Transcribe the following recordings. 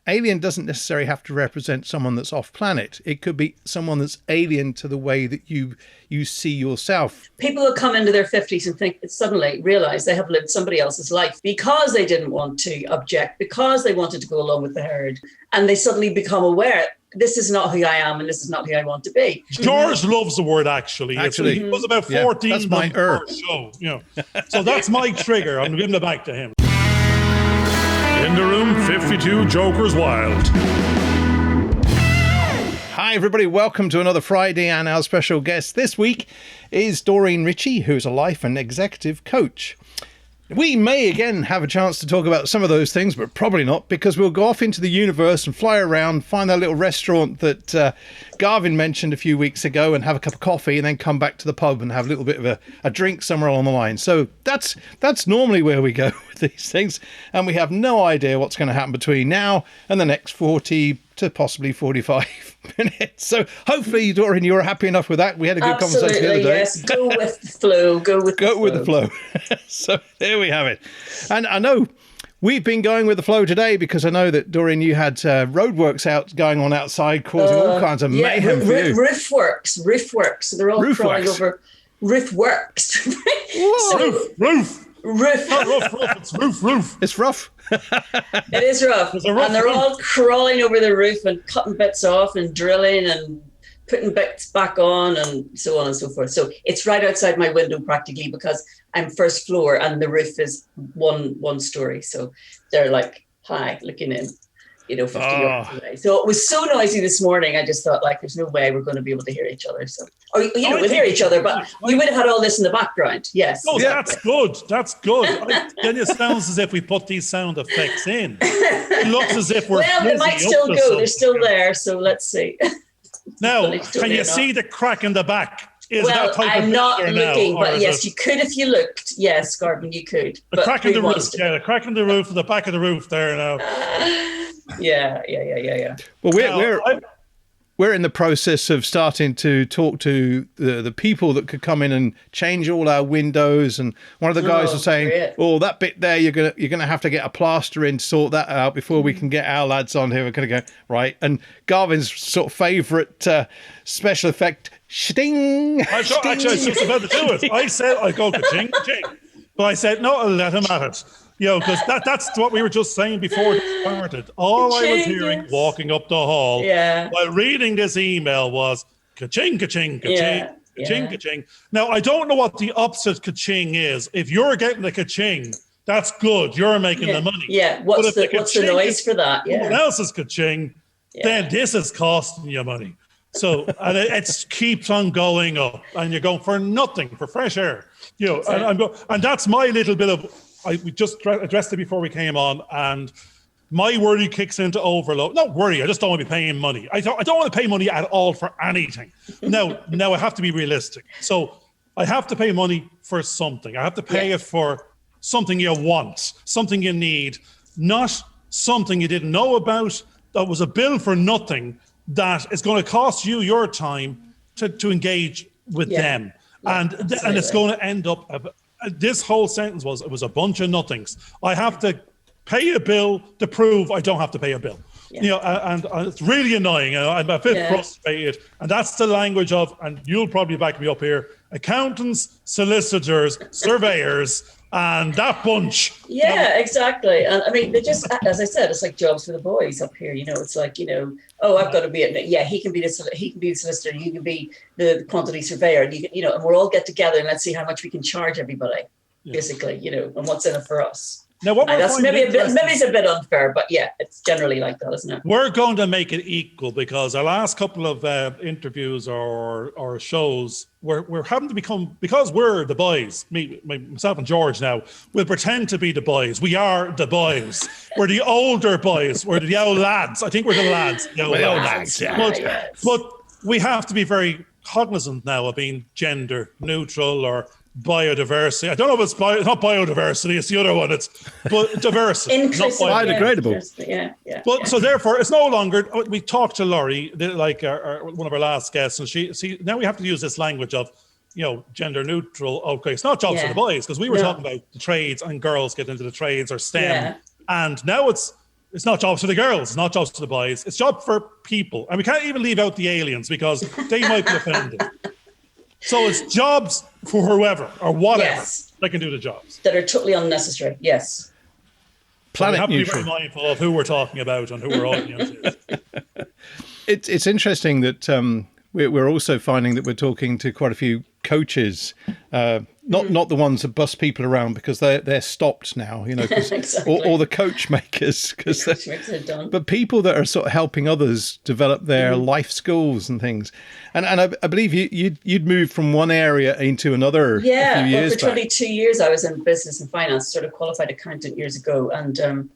alien doesn't necessarily have to represent someone that's off planet. It could be someone that's alien to the way that you see yourself. People will come into their 50s and suddenly realize they have lived somebody else's life because they didn't want to object, because they wanted to go along with the herd. And they suddenly become aware, this is not who I am and this is not who I want to be. George loves the word actually. It was about 14 that's my per show. So that's my trigger. I'm giving it back to him. In the room, 52 Jokers Wild. Hi everybody, welcome to another Friday, and our special guest this week is Doreen Ritchie, who's a life and executive coach. We may again have a chance to talk about some of those things, but probably not, because we'll go off into the universe and fly around, find that little restaurant that Garvin mentioned a few weeks ago and have a cup of coffee, and then come back to the pub and have a little bit of a drink somewhere along the line. So that's normally where we go with these things, and we have no idea what's going to happen between now and the next 40 to possibly 45 minutes. So hopefully, Doreen, you're happy enough with that. We had a good conversation the other day. Yes, go with the flow. Go with the flow. So there we have it. And I know we've been going with the flow today because I know that, Doreen, you had roadworks going on outside causing all kinds of mayhem for you. Roof works. They're all crawling over. Roof works. Roof. Not rough. It's roof. It's rough. It is rough. And they're all crawling over the roof and cutting bits off and drilling and putting bits back on and so on and so forth. So it's right outside my window practically because I'm first floor and the roof is one story. So they're like high looking in, 50 yards away. So it was so noisy this morning. I just thought there's no way we're going to be able to hear each other. So, we'll hear each other, but we would have had all this in the background. Yes. Oh, exactly. That's good. Then it sounds as if we put these sound effects in. It looks as if we're they might still go. They're still there. So let's see. Now, can you see the crack in the back? I'm not looking, but yes, you could if you looked. Yes, Garvin, you could. The crack in the roof. Yeah, the crack in the roof and the back of the roof there now. Yeah. Well, we're in the process of starting to talk to the people that could come in and change all our windows. And one of the guys was saying, that bit there, you're gonna have to get a plaster in to sort that out before we can get our lads on here. We're gonna go right. And Garvin's sort of favourite special effect, sting. Actually, I was just about to do it. I said I go ka-ching, ka-ching, but I said no, I'll let him at it. Because that's what we were just saying before it started. All I was hearing walking up the hall while reading this email was ka-ching, ka-ching, ka-ching, ka-ching, ka-ching. Now, I don't know what the opposite ka-ching is. If you're getting the ka-ching, that's good. You're making the money. Yeah, what's the noise for that? Yeah. Someone else's ka-ching, then this is costing you money. So, and it keeps on going up, and you're going for nothing, for fresh air. And that's my little bit of... we just addressed it before we came on, and my worry kicks into overload. Not worry, I just don't want to be paying money. I don't want to pay money at all for anything. Now I have to be realistic. So I have to pay money for something. I have to pay it for something you want, something you need, not something you didn't know about, that was a bill for nothing, that is going to cost you your time to engage with them. And it's going to end up... This whole sentence was a bunch of nothings. I have to pay a bill to prove I don't have to pay a bill. And it's really annoying. I'm a bit frustrated. And that's the language of, and you'll probably back me up here, accountants, solicitors, surveyors, and that bunch. Yeah, exactly. And I mean, they just, as I said, it's like jobs for the boys up here. It's like, I've got to be he can be the solicitor, you can be the quantity surveyor, and and we'll all get together and let's see how much we can charge everybody, basically, and what's in it for us. Now, what that's maybe it's a bit unfair, but it's generally like that, isn't it? We're going to make it equal because our last couple of interviews or shows, we're having to become, because we're the boys, myself and George now, we'll pretend to be the boys. We are the boys. We're the older boys. We're the old lads. I think we're the lads. The old lads. But we have to be very cognizant now of being gender neutral or biodiversity. I don't know if it's not biodiversity, it's the other one. It's diversity. Inclusive, not biodegradable. But so therefore, it's no longer. We talked to Laurie, like one of our last guests, and now we have to use this language of, gender neutral. Okay, it's not jobs for the boys, because we were talking about the trades and girls get into the trades or STEM, and now it's It's not jobs for the girls, it's not jobs for the boys. It's job for people. And we can't even leave out the aliens because they might be offended. So it's jobs for whoever or whatever that can do the jobs. That are totally unnecessary, yes. Planet we have neutral. to be very mindful of who we're talking about and who our audience is. It's interesting that we're also finding that we're talking to quite a few coaches, not the ones that bus people around because they're stopped now, exactly. or the coach makers, are done. But people that are sort of helping others develop their life skills and things. And I believe you'd moved from one area into another. Yeah, a few years for 22 years I was in business and finance, sort of qualified accountant years ago, and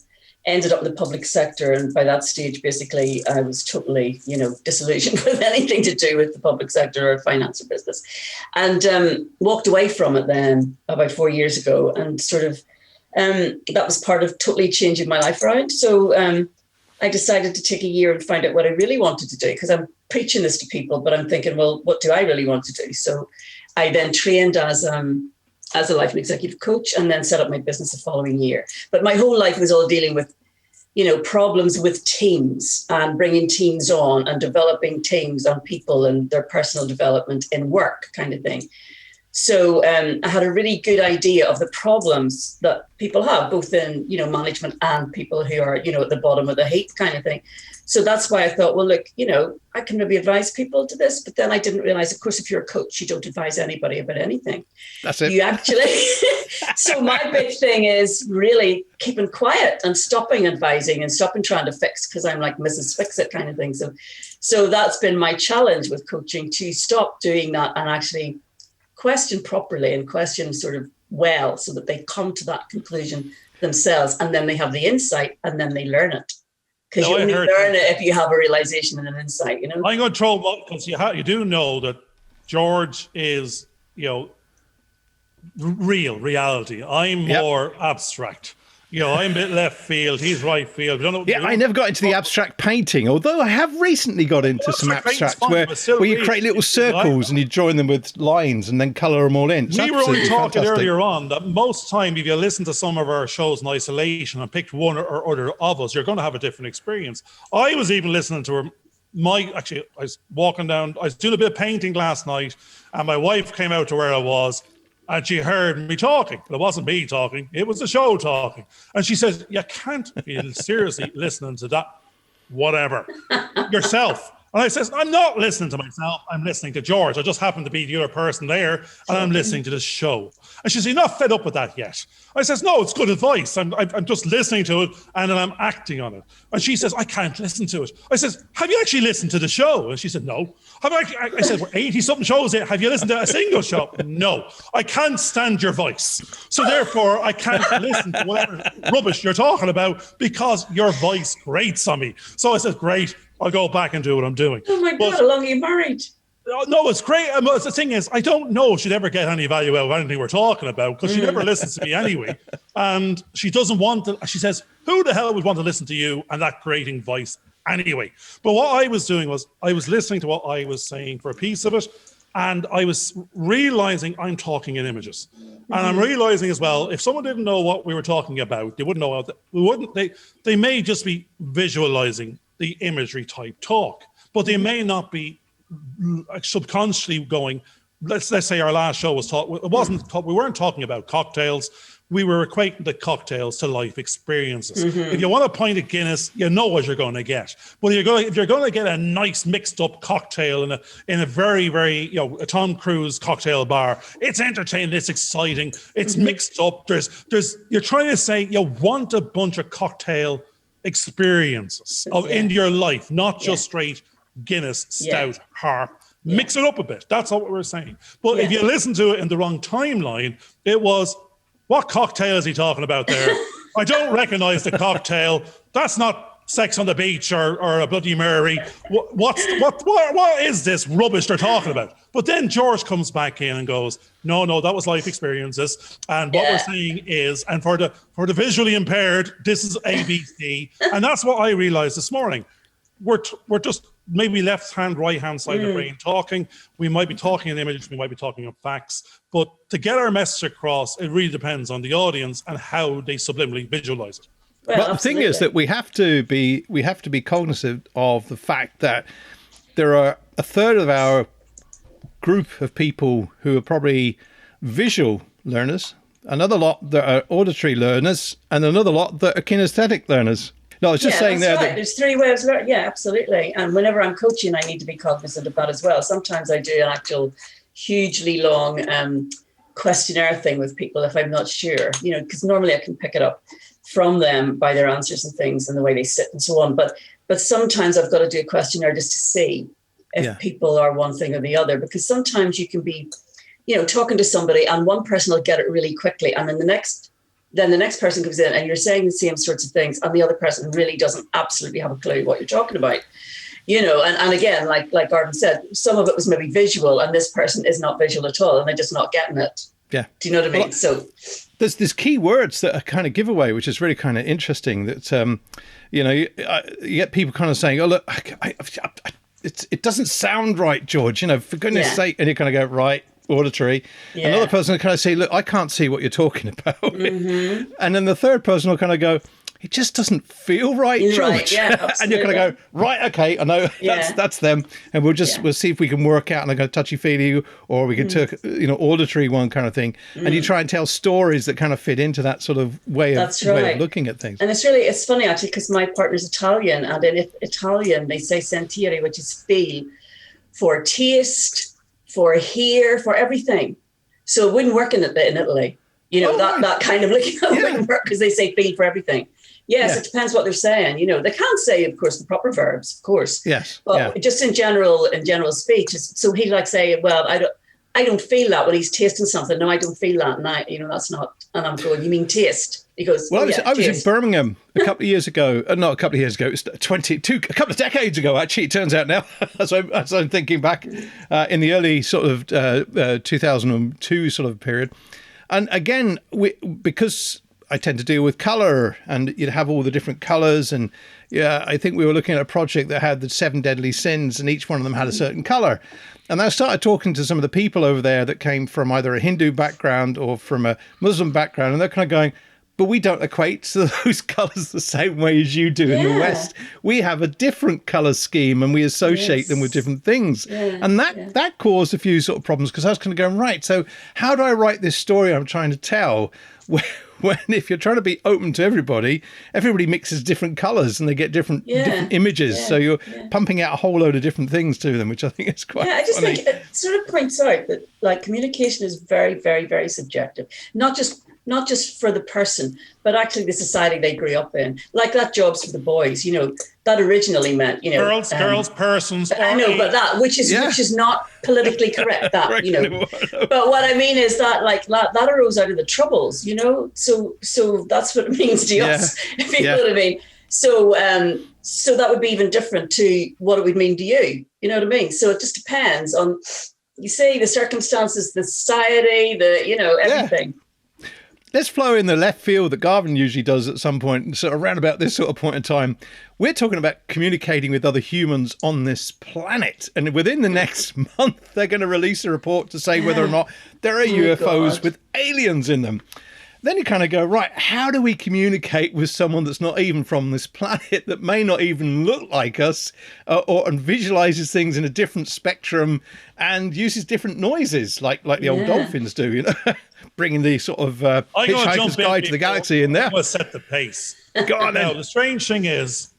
ended up in the public sector. And by that stage, basically, I was totally, disillusioned with anything to do with the public sector or finance or business, and walked away from it then about 4 years ago. And sort of that was part of totally changing my life around. So I decided to take a year and find out what I really wanted to do, because I'm preaching this to people, but I'm thinking, well, what do I really want to do? So I then trained as a life and executive coach, and then set up my business the following year. But my whole life was all dealing with, problems with teams and bringing teams on and developing teams on people and their personal development in work kind of thing. So I had a really good idea of the problems that people have, both in, management and people who are, at the bottom of the heap kind of thing. So that's why I thought, well, look, I can maybe advise people to this, but then I didn't realize, of course, if you're a coach, you don't advise anybody about anything. That's it. You actually. So my big thing is really keeping quiet and stopping advising and stopping trying to fix, because I'm like Mrs. Fix-It kind of thing. So that's been my challenge with coaching, to stop doing that and actually question properly and question sort of well, so that they come to that conclusion themselves, and then they have the insight and then they learn it. Because you only learn it if you have a realization and an insight, I'm going to throw, because you do know that George is, reality. I'm more abstract. I'm a bit left field. He's right field. I never got into the abstract painting, although I have recently got into some abstract where you create little circles and you join them with lines and then colour them all in. We were only talking earlier on that most time, if you listen to some of our shows in isolation and picked one or other of us, you're going to have a different experience. I was even listening to I was walking down, I was doing a bit of painting last night, and my wife came out to where I was, and she heard me talking. But it wasn't me talking, it was the show talking. And she says, you can't be seriously listening to that whatever yourself. And I says, I'm not listening to myself, I'm listening to George. I just happen to be the other person there, and I'm listening to the show. And she says, you're not fed up with that yet. I says, no, it's good advice. I'm just listening to it, and then I'm acting on it. And she says, I can't listen to it. I says, have you actually listened to the show? And she said, no. I said, we're 80-something shows here. Have you listened to a single show? No. I can't stand your voice. So therefore, I can't listen to whatever rubbish you're talking about, because your voice grates on me. So I said, great. I'll go back and do what I'm doing. Oh my God, how long are you married? No, it's great. The thing is, I don't know if she'd ever get any value out of anything we're talking about, because she never listens to me anyway. And she doesn't want to, she says, who the hell would want to listen to you and that grating voice anyway? But what I was doing was I was listening to what I was saying for a piece of it, and I was realizing I'm talking in images. And I'm realizing as well, if someone didn't know what we were talking about, they wouldn't know. They may just be visualizing the imagery type talk, but they may not be subconsciously going. Let's say our last show was we weren't talking about cocktails. We were equating the cocktails to life experiences. If you want a pint of Guinness, you know what you're going to get. But if you're going to get a nice mixed up cocktail in a very, very, a Tom Cruise cocktail bar, it's entertaining, it's exciting, it's mixed up. You're trying to say you want a bunch of cocktail experiences into your life, not just straight Guinness, stout, harp. Mix it up a bit. That's what we're saying. But if you listen to it in the wrong timeline, it was, what cocktail is he talking about there? I don't recognize the cocktail. That's not Sex on the Beach or a Bloody Mary. What is this rubbish they're talking about? But then George comes back in and goes, no, that was life experiences. And what we're saying is, and for the visually impaired, this is ABC. And that's what I realized this morning. We're just maybe left hand, right hand side of the brain talking. We might be talking in images, we might be talking in facts. But to get our message across, it really depends on the audience and how they subliminally visualize it. Well, but the thing is that we have to be cognizant of the fact that there are a third of our group of people who are probably visual learners, another lot that are auditory learners, and another lot that are kinesthetic learners. No, I was just saying there. Right. There's three ways of learning. Yeah, absolutely. And whenever I'm coaching, I need to be cognizant of that as well. Sometimes I do an actual hugely long questionnaire thing with people if I'm not sure, because normally I can pick it up from them by their answers and things and the way they sit and so on. But sometimes I've got to do a questionnaire just to see if people are one thing or the other, because sometimes you can be, talking to somebody and one person will get it really quickly. And then the next person comes in and you're saying the same sorts of things and the other person really doesn't absolutely have a clue what you're talking about. And again, like Garvin said, some of it was maybe visual and this person is not visual at all and they're just not getting it. Yeah. Do you know what I mean? Well, so there's key words that are kind of giveaway, which is really kind of interesting that, you get people kind of saying, oh, look, it doesn't sound right, George, for goodness sake. And you kind of go, right, auditory. Yeah. Another person will kind of say, look, I can't see what you're talking about. Mm-hmm. And then the third person will kind of go, it just doesn't feel right, George. Right, yeah, and you're going to go, right, okay, I know that's them. And we'll see if we can work out like a touchy-feely or we can take, auditory one kind of thing. Mm. And you try and tell stories that kind of fit into that sort of way of looking at things. And it's funny actually, because my partner's Italian, and in Italian they say sentire, which is feel, for taste, for hear, for everything. So it wouldn't work in Italy. That kind of looking wouldn't work because they say feel for everything. Yes, it depends what they're saying. They can't say, of course, the proper verbs, of course. Yes. But just in general speech, so he like say, well, I don't feel that when he's tasting something. No, I don't feel that. And that's not. And I'm going, you mean taste? He goes, well, I was in Birmingham a couple of years ago. Not a couple of years ago. It was a couple of decades ago, actually, it turns out now, as I'm thinking back in the early sort of 2002 sort of period. And again, because I tend to deal with colour and you'd have all the different colours. And I think we were looking at a project that had the 7 deadly sins and each one of them had a certain colour. And I started talking to some of the people over there that came from either a Hindu background or from a Muslim background. And they're kind of going, but we don't equate to those colours the same way as you do in the West. We have a different colour scheme and we associate them with different things. Yeah. And that caused a few sort of problems because I was kind of going, right, so how do I write this story I'm trying to tell when if you're trying to be open to everybody mixes different colours and they get different images. Yeah. So you're pumping out a whole load of different things to them, which I think is quite I just funny. think it sort of points out that like communication is very, very, very subjective. Not just for the person, but actually the society they grew up in. Like that job's for the boys, that originally meant, girls, persons. I know, but that, which is not politically correct, that, But what I mean is that like that arose out of the Troubles, so that's what it means to us, if you know what I mean. So that would be even different to what it would mean to you, you know what I mean? So it just depends on, you say, the circumstances, the society, everything. Let's flow in the left field that Garvin usually does at some point, sort of around about this sort of point in time. We're talking about communicating with other humans on this planet. And within the next month, they're going to release a report to say whether or not there are UFOs with aliens in them. Then you kind of go, right, how do we communicate with someone that's not even from this planet, that may not even look like us, and visualizes things in a different spectrum and uses different noises like the old dolphins do, bringing the sort of Hitchhiker's Guide to the Galaxy in there. I'm going to set the pace. Go on then. Now, the strange thing is,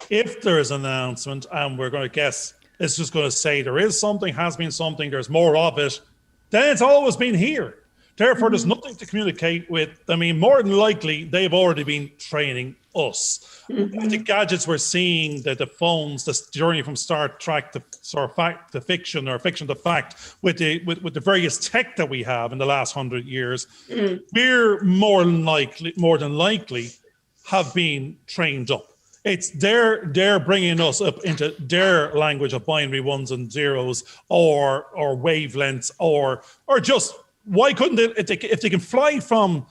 if there is an announcement and we're going to guess, it's just going to say there is something, has been something, there's more of it, then it's always been here. Therefore, there's nothing to communicate with. I mean, more than likely, they've already been training us. The gadgets we're seeing, the phones, this journey from Star Trek to sort of fact to fiction, or fiction to fact, with the various tech that we have in the last 100 years, we're more than likely have been trained up. It's they're bringing us up into their language of binary ones and zeros, or wavelengths, or just. Why couldn't they, if they can fly from,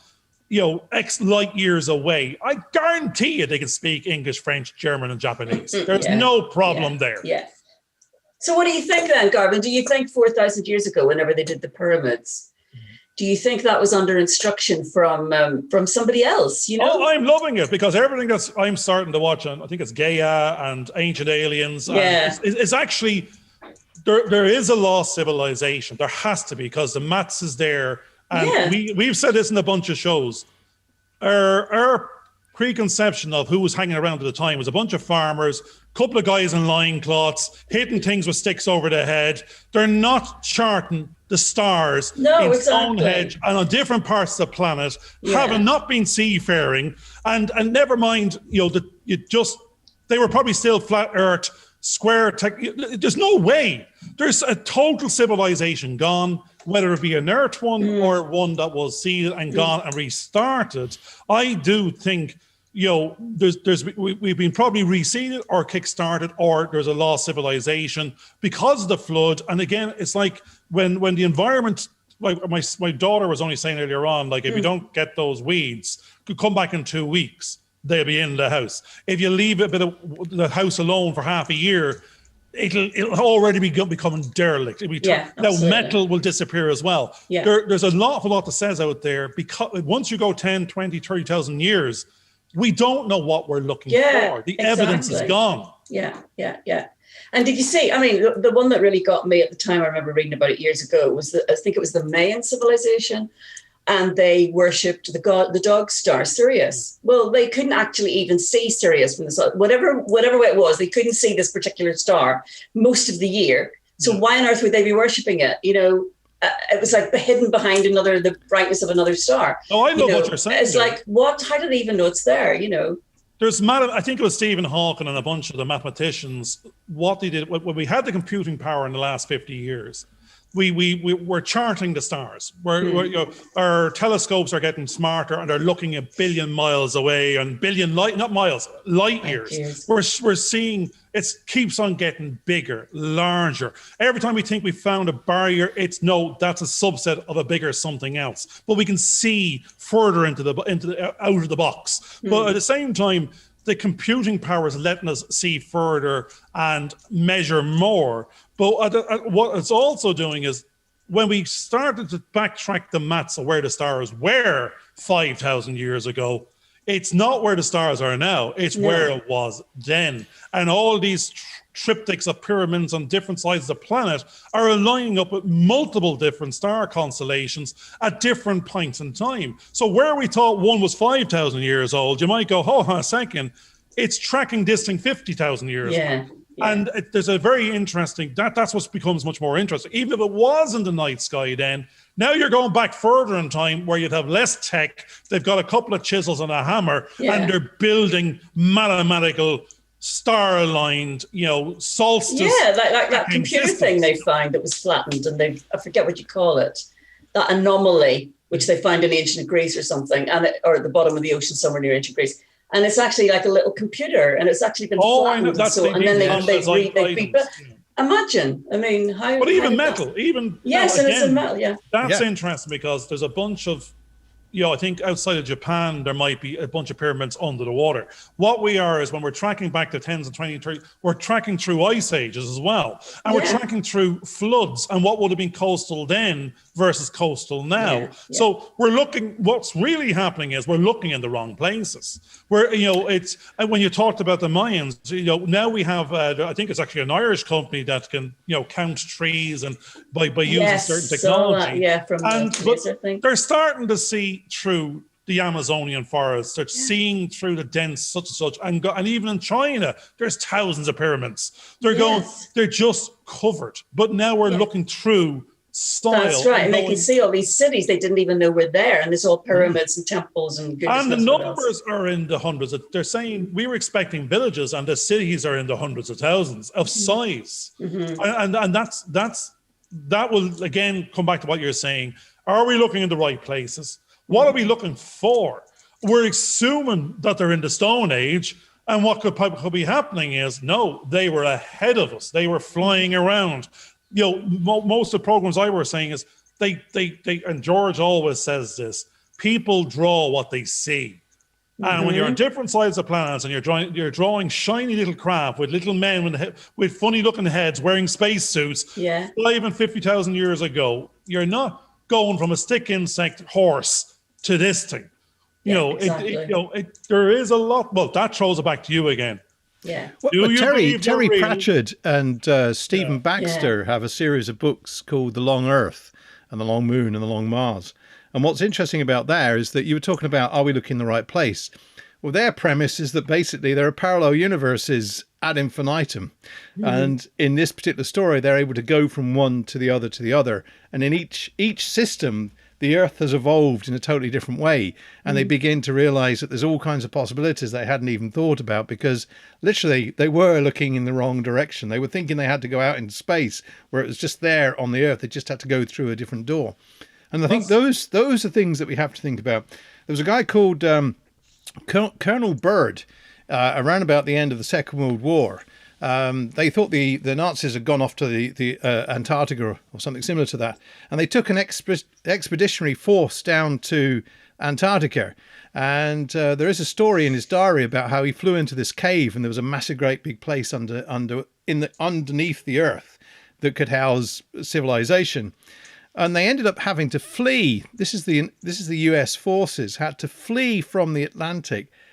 X light years away, I guarantee you they can speak English, French, German, and Japanese. There's no problem there. Yeah. So what do you think then, Garvin? Do you think 4,000 years ago, whenever they did the pyramids, do you think that was under instruction from somebody else? You know? Oh, I'm loving it because everything I'm starting to watch, and I think it's Gaia and Ancient Aliens. Yeah. It's actually, there is a lost civilization. There has to be, because the maths is there. And we've said this in a bunch of shows. Our preconception of who was hanging around at the time was a bunch of farmers, a couple of guys in loincloths, hitting things with sticks over the head. They're not charting the stars in Stonehenge and on different parts of the planet, having not been seafaring, and never mind, they were probably still flat earth, square tech. There's no way. There's a total civilization gone, whether it be an earth one or one that was seeded and gone and restarted. I do think, we've been probably reseeded or kickstarted, or there's a lost civilization because of the flood. And again, it's like when the environment, like my daughter was only saying earlier on, like if you don't get those weeds, could come back in 2 weeks, they'll be in the house. If you leave a bit of the house alone for half a year, it'll already be becoming derelict. Now metal will disappear as well. Yeah. There's an awful lot that says out there, because once you go 10, 20, 30,000 years, we don't know what we're looking for. The evidence is gone. Yeah. And did you see, I mean, the one that really got me at the time, I remember reading about it years ago, was I think it was the Mayan civilization. And they worshipped the dog star Sirius. Well, they couldn't actually even see Sirius from the sun. Whatever way it was, they couldn't see this particular star most of the year. So why on earth would they be worshipping it? It was like hidden behind the brightness of another star. Oh, I know what you're saying. It's like, what? How do they even know it's there? There's I think it was Stephen Hawking and a bunch of the mathematicians. What they did when we had the computing power in the last 50 years. We're charting the stars. Our telescopes are getting smarter, and they're looking a billion miles away, and light years. We're seeing it keeps on getting bigger, larger. Every time we think we found a barrier, that's a subset of a bigger something else. But we can see further into the out of the box. But at the same time, the computing power is letting us see further and measure more. But what it's also doing is, when we started to backtrack the maths of where the stars were 5,000 years ago, it's not where the stars are now. It's where it was then. And all these triptychs of pyramids on different sides of the planet are lining up with multiple different star constellations at different points in time. So where we thought one was 5,000 years old, you might go, hold on a second, it's tracking this thing 50,000 years old. Yeah. And there's a very interesting, that's what becomes much more interesting. Even if it was in the night sky then, now you're going back further in time where you'd have less tech. They've got a couple of chisels and a hammer, and they're building mathematical star-aligned, solstice. Yeah, like that computer thing they found that was flattened, and I forget what you call it, that anomaly, which they found in ancient Greece or something, or at the bottom of the ocean somewhere near ancient Greece. And it's actually like a little computer, and it's actually been flattened. And then they rebuilt. Imagine, I mean, how... But even metal, Yes, and it's in metal, That's interesting, because there's a bunch of, I think outside of Japan, there might be a bunch of pyramids under the water. What we are is, when we're tracking back to 10s and 20s, 30s, we're tracking through ice ages as well. And we're tracking through floods and what would have been coastal then versus coastal now. So we're looking, what's really happening is we're looking in the wrong places. Where, it's, and when you talked about the Mayans, now we have, I think it's actually an Irish company that can, count trees and by using certain technology. But they're starting to see through the Amazonian forests. They're seeing through the dense such and such, and even in China, there's thousands of pyramids. They're just covered. But now we're looking through style. That's right, and they can see all these cities they didn't even know were there, and there's all pyramids and temples and goodness. And the numbers are in the hundreds. They're saying we were expecting villages, and the cities are in the hundreds of thousands of size. And that will again come back to what you're saying. Are we looking in the right places? What are we looking for? We're assuming that they're in the Stone Age, and what could be happening is, no, they were ahead of us. They were flying around. Most of the programs I were saying is they and George always says this: people draw what they see. And when you're on different sides of planets and you're drawing shiny little craft with little men with funny looking heads wearing spacesuits 5 and 50,000 years ago, you're not going from a stick insect horse to this thing. Exactly. There is a lot. Well, that throws it back to you again. Yeah. Well, Terry Pratchett and Stephen Baxter have a series of books called The Long Earth and The Long Moon and The Long Mars. And what's interesting about there is that you were talking about, are we looking in the right place? Well, their premise is that basically there are parallel universes ad infinitum. Mm-hmm. And in this particular story, they're able to go from one to the other. And in each system, the Earth has evolved in a totally different way. And they begin to realize that there's all kinds of possibilities they hadn't even thought about, because literally they were looking in the wrong direction. They were thinking they had to go out into space where it was just there on the Earth. They just had to go through a different door. And I think those are things that we have to think about. There was a guy called Colonel Byrd around about the end of the Second World War. They thought the Nazis had gone off to the Antarctica or something similar to that. And they took an expeditionary force down to Antarctica. And there is a story in his diary about how he flew into this cave, and there was a massive, great big place underneath the Earth that could house civilization. And they ended up having to flee. This is the US forces had to flee from the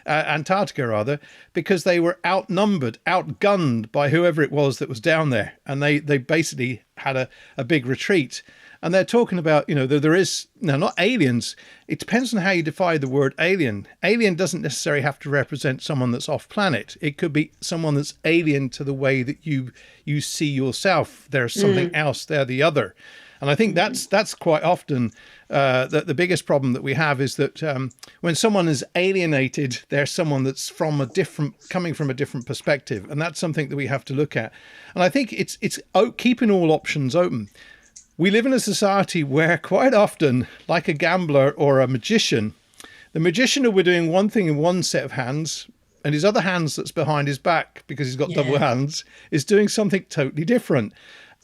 Antarctica rather, because they were outnumbered, outgunned by whoever it was that was down there. And they basically had a big retreat. And they're talking about, there is, now not aliens. It depends on how you define the word alien. Alien doesn't necessarily have to represent someone that's off planet. It could be someone that's alien to the way that you see yourself. There's something else, they're the other. And I think that's quite often the biggest problem that we have is that when someone is alienated, they're someone that's coming from a different perspective, and that's something that we have to look at. And I think it's keeping all options open. We live in a society where quite often, like a gambler or a magician, the magician will be doing one thing in one set of hands, and his other hands that's behind his back because he's got double hands is doing something totally different.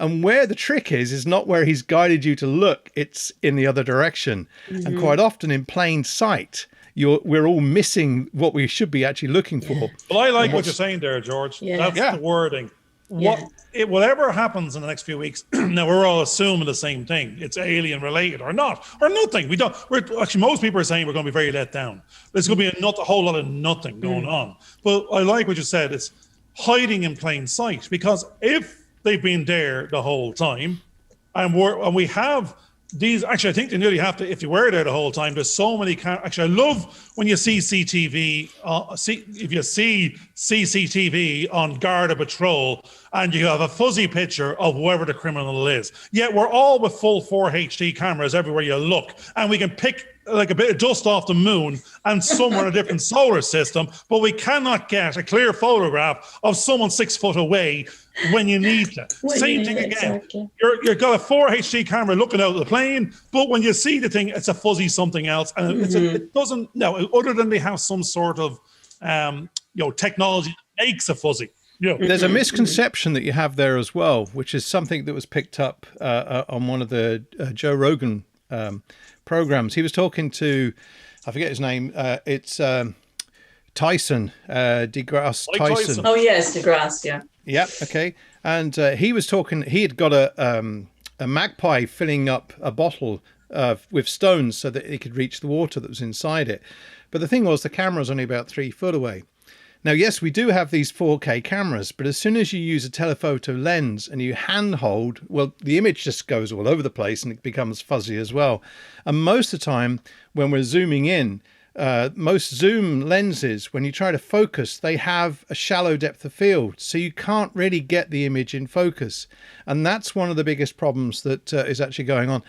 And where the trick is not where he's guided you to look, it's in the other direction. Mm-hmm. And quite often in plain sight, we're all missing what we should be actually looking for. Well, I like what you're saying there, George. Yeah. That's the wording. Whatever happens in the next few weeks, now we're all assuming the same thing. It's alien related or not, or nothing. Actually, most people are saying we're going to be very let down. There's going to be a whole lot of nothing going on. But I like what you said. It's hiding in plain sight, because if they've been there the whole time, and we have these. Actually, I think they nearly have to. If you were there the whole time, there's so many. Actually, I love when you see CCTV. If you see CCTV on guard or patrol, and you have a fuzzy picture of whoever the criminal is. Yet we're all with full 4HD cameras everywhere you look, and we can pick like a bit of dust off the moon and somewhere in a different solar system, but we cannot get a clear photograph of someone 6 foot away when you need to. Same thing again. Exactly. You've got a 4HD camera looking out of the plane, but when you see the thing, it's a fuzzy something else. And it doesn't, no, other than they have some sort of technology that makes it fuzzy. Yeah. There's a misconception that you have there as well, which is something that was picked up on one of the Joe Rogan programs. He was talking to, I forget his name. It's Tyson, DeGrasse Tyson. Oh yes, DeGrasse. Yeah. Yeah. Okay. And he was talking. He had got a magpie filling up a bottle with stones so that it could reach the water that was inside it. But the thing was, the camera was only about 3 foot away. Now, yes, we do have these 4K cameras, but as soon as you use a telephoto lens and you handhold, well, the image just goes all over the place and it becomes fuzzy as well. And most of the time when we're zooming in, most zoom lenses, when you try to focus, they have a shallow depth of field, so you can't really get the image in focus. And that's one of the biggest problems that is actually going on.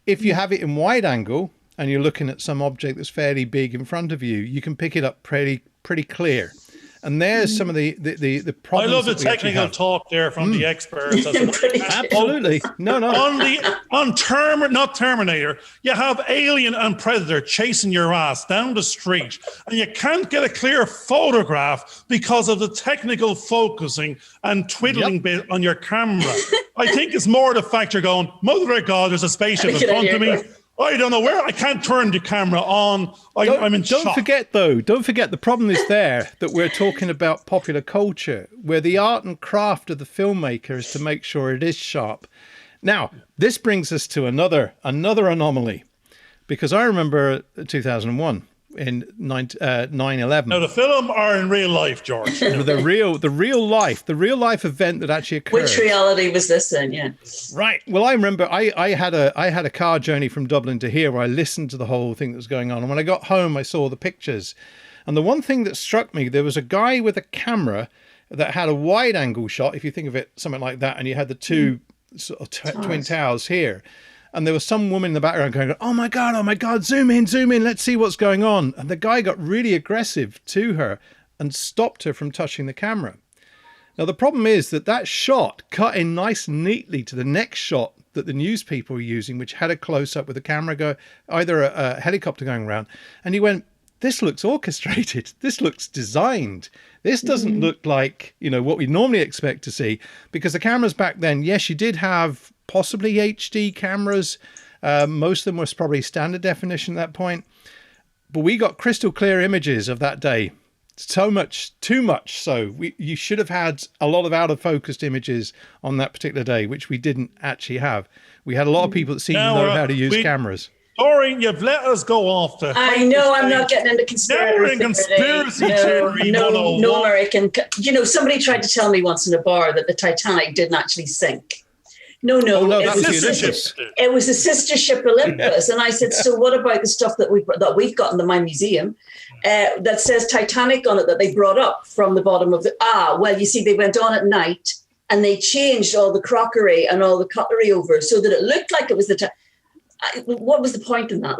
If you have it in wide angle and you're looking at some object that's fairly big in front of you, you can pick it up pretty clear. And there's some of the problems. I love the technical talk there from the experts. Absolutely. No. Not Terminator. You have Alien and Predator chasing your ass down the street, and you can't get a clear photograph because of the technical focusing and twiddling bit on your camera. I think it's more the fact you're going, Mother of God, there's a spaceship in front of me. I don't know where. I can't turn the camera on. I'm in shock. Don't forget the problem is there that we're talking about popular culture, where the art and craft of the filmmaker is to make sure it is sharp. Now, this brings us to another anomaly, because I remember 2001 in 9/11. Now, the film are in real life, George. the real life event that actually occurred. Which reality was this in? Yeah. Right. Well, I remember I had a car journey from Dublin to here where I listened to the whole thing that was going on. And when I got home, I saw the pictures. And the one thing that struck me, there was a guy with a camera that had a wide angle shot, if you think of it, something like that. And you had the two sort of twin towers here. And there was some woman in the background going, oh my God, zoom in, let's see what's going on. And the guy got really aggressive to her and stopped her from touching the camera. Now, the problem is that shot cut in nice and neatly to the next shot that the news people were using, which had a close-up with the camera either a helicopter going around. And he went, this looks orchestrated. This looks designed. This doesn't look like, what we normally expect to see, because the cameras back then, yes, you did have possibly HD cameras. Most of them was probably standard definition at that point. But we got crystal clear images of that day. Too much so. You should have had a lot of out of focused images on that particular day, which we didn't actually have. We had a lot of people that seemed to know how to use cameras. Doreen, you've let us go off the... I know, I'm not getting into conspiracy theory. No, American... somebody tried to tell me once in a bar that the Titanic didn't actually sink. No, it was a sister ship Olympus. And I said, so what about the stuff that we've got in my museum that says Titanic on it, that they brought up from the bottom of the... well, you see, they went on at night and they changed all the crockery and all the cutlery over so that it looked like it was the... what was the point in that?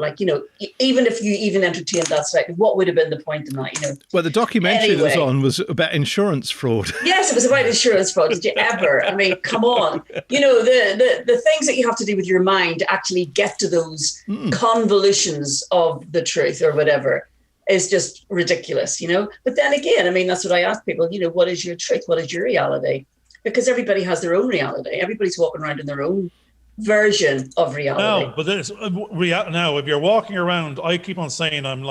Even if you even entertained that slightly, what would have been the point in that? Well, the documentary that was on was about insurance fraud. Yes, it was about insurance fraud. Did you ever? I mean, come on. The things that you have to do with your mind to actually get to those convolutions of the truth or whatever is just ridiculous, But then again, I mean, that's what I ask people, what is your truth? What is your reality? Because everybody has their own reality. Everybody's walking around in their own version of reality. No, but this now, if you're walking around, I keep on saying I'm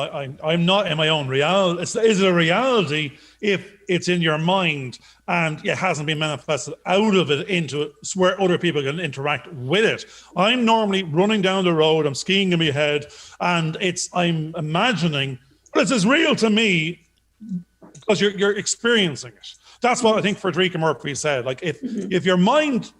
not in my own reality. Is it a reality if it's in your mind and it hasn't been manifested out of it into where other people can interact with it? I'm normally running down the road, I'm skiing in my head, and I'm imagining, but it's as real to me because you're experiencing it. That's what I think Frederica Murphy said. If your mind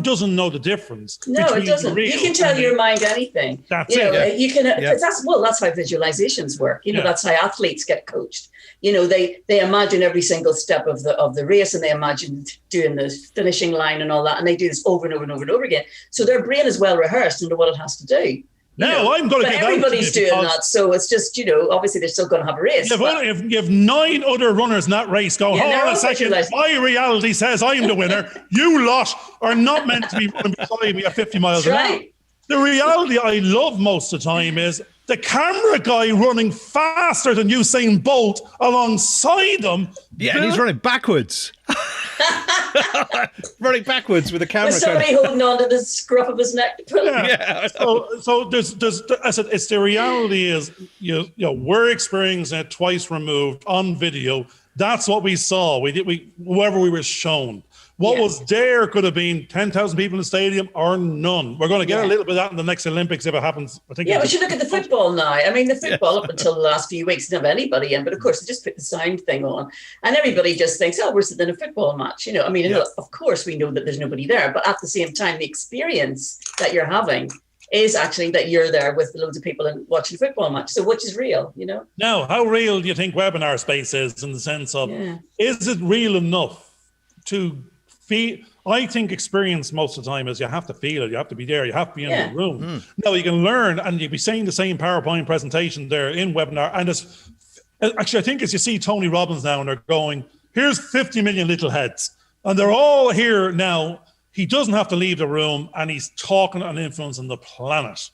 doesn't know the difference. No, it doesn't. You can tell your mind anything. That's it. You can. That's how visualizations work. That's how athletes get coached. They imagine every single step of the race, and they imagine doing the finishing line and all that, and they do this over and over and over and over again. So their brain is well rehearsed into what it has to do. I'm going to get everybody's doing that, so it's just obviously they're still going to have a race. If you have 9 other runners in that race going, hold on a second, my reality says I'm the winner. You lot are not meant to be running beside me at 50 miles an hour. The reality I love most of the time is the camera guy running faster than Usain Bolt alongside them. Yeah, and he's running backwards. Running backwards with a camera. With somebody holding on to the scruff of his neck. Yeah. So there's I said it's the reality is we're experiencing it twice removed on video. That's what we saw. Whoever we were shown. What was there could have been 10,000 people in the stadium or none. We're going to get a little bit of that in the next Olympics if it happens. I think. Yeah, we should look at the football now. I mean, the football up until the last few weeks didn't have anybody in, but of course they just put the sound thing on, and everybody just thinks, "Oh, we're sitting in a football match." I mean, of course we know that there's nobody there, but at the same time, the experience that you're having is actually that you're there with loads of people and watching a football match. So which is real, Now, how real do you think webinar space is in the sense of is it real enough to feel? I think experience most of the time is you have to feel it, you have to be there, you have to be in the room. Now you can learn, and you'll be saying the same PowerPoint presentation there in webinar, and it's actually I think as you see Tony Robbins now and they're going, here's 50 million little heads and they're all here now. He doesn't have to leave the room and he's talking and influencing the planet.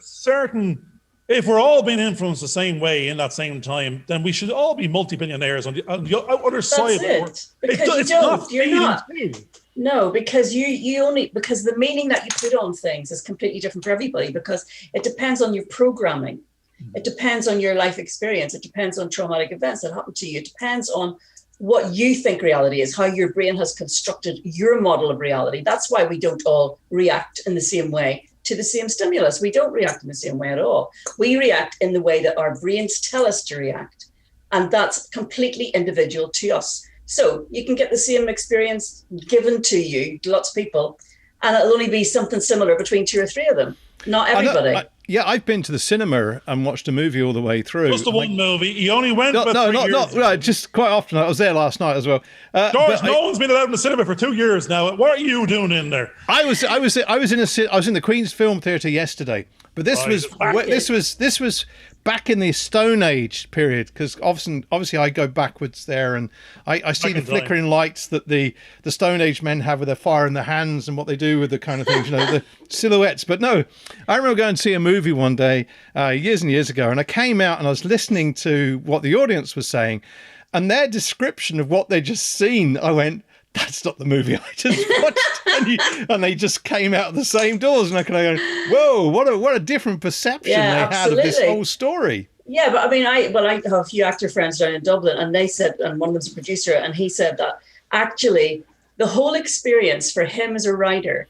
Certain, if we're all being influenced the same way in that same time, then we should all be multi-billionaires on the other side. That's it. Because you're not. No, because you only, because the meaning that you put on things is completely different for everybody, because it depends on your programming. It depends on your life experience. It depends on traumatic events that happen to you. It depends on what you think reality is, how your brain has constructed your model of reality. That's why we don't all react in the same way to the same stimulus. We don't react in the same way at all. We react in the way that our brains tell us to react. And that's completely individual to us. So you can get the same experience given to you, lots of people, and it'll only be something similar between 2 or 3 of them. Not everybody. I've been to the cinema and watched a movie all the way through. Just the one movie. You only went for 3 years. No, just quite often. I was there last night as well. George, no one's been allowed in the cinema for 2 years now. What are you doing in there? I was in the Queen's Film Theatre yesterday, but this was back in the Stone Age period, because obviously I go backwards there, and I see the flickering lights that the Stone Age men have with their fire in their hands and what they do with the kind of things, the silhouettes. But no, I remember going to see a movie one day years and years ago, and I came out and I was listening to what the audience was saying, and their description of what they'd just seen, I went, that's not the movie I just watched. And they just came out the same doors, and I kind of go, whoa, what a different perception they had of this whole story. Yeah, but I mean, I have a few actor friends down in Dublin, and they said, and one of them's a producer, and he said that actually the whole experience for him as a writer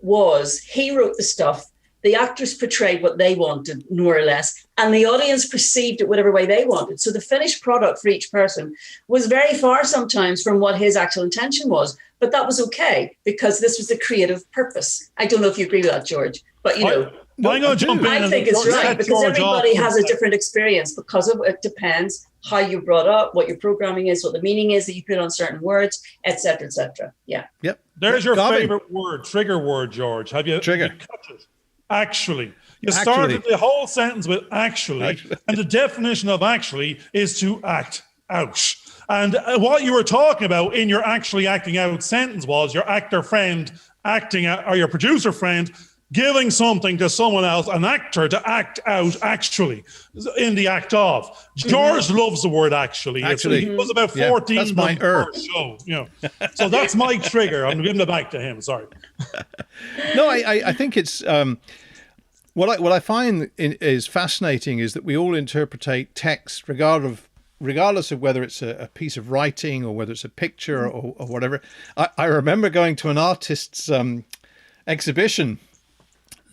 was he wrote the stuff, the actors portrayed what they wanted, more or less, and the audience perceived it whatever way they wanted. So the finished product for each person was very far sometimes from what his actual intention was. But that was okay, because this was the creative purpose. I don't know if you agree with that, George, but I think it's right, because everybody has a different experience because of it. Depends how you're brought up, what your programming is, what the meaning is that you put on certain words, etc., etc. Yeah. Yep. There's your favorite word, trigger word, George. Have you trigger? Have you catch it? Actually. You started the whole sentence with actually, and the definition of actually is to act out. And what you were talking about in your actually acting out sentence was your actor friend acting out, or your producer friend giving something to someone else, an actor, to act out actually in the act of. George loves the word actually. He was about 14 that's my show, So that's my trigger. I'm giving it back to him. Sorry. No, I think it's what I find is fascinating is that we all interpret text regardless of whether it's a piece of writing or whether it's a picture or whatever. I remember going to an artist's exhibition,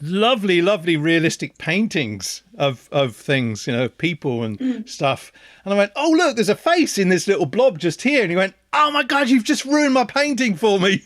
lovely realistic paintings of things, people and stuff. And I went, oh, look, there's a face in this little blob just here. And he went, oh my God, you've just ruined my painting for me.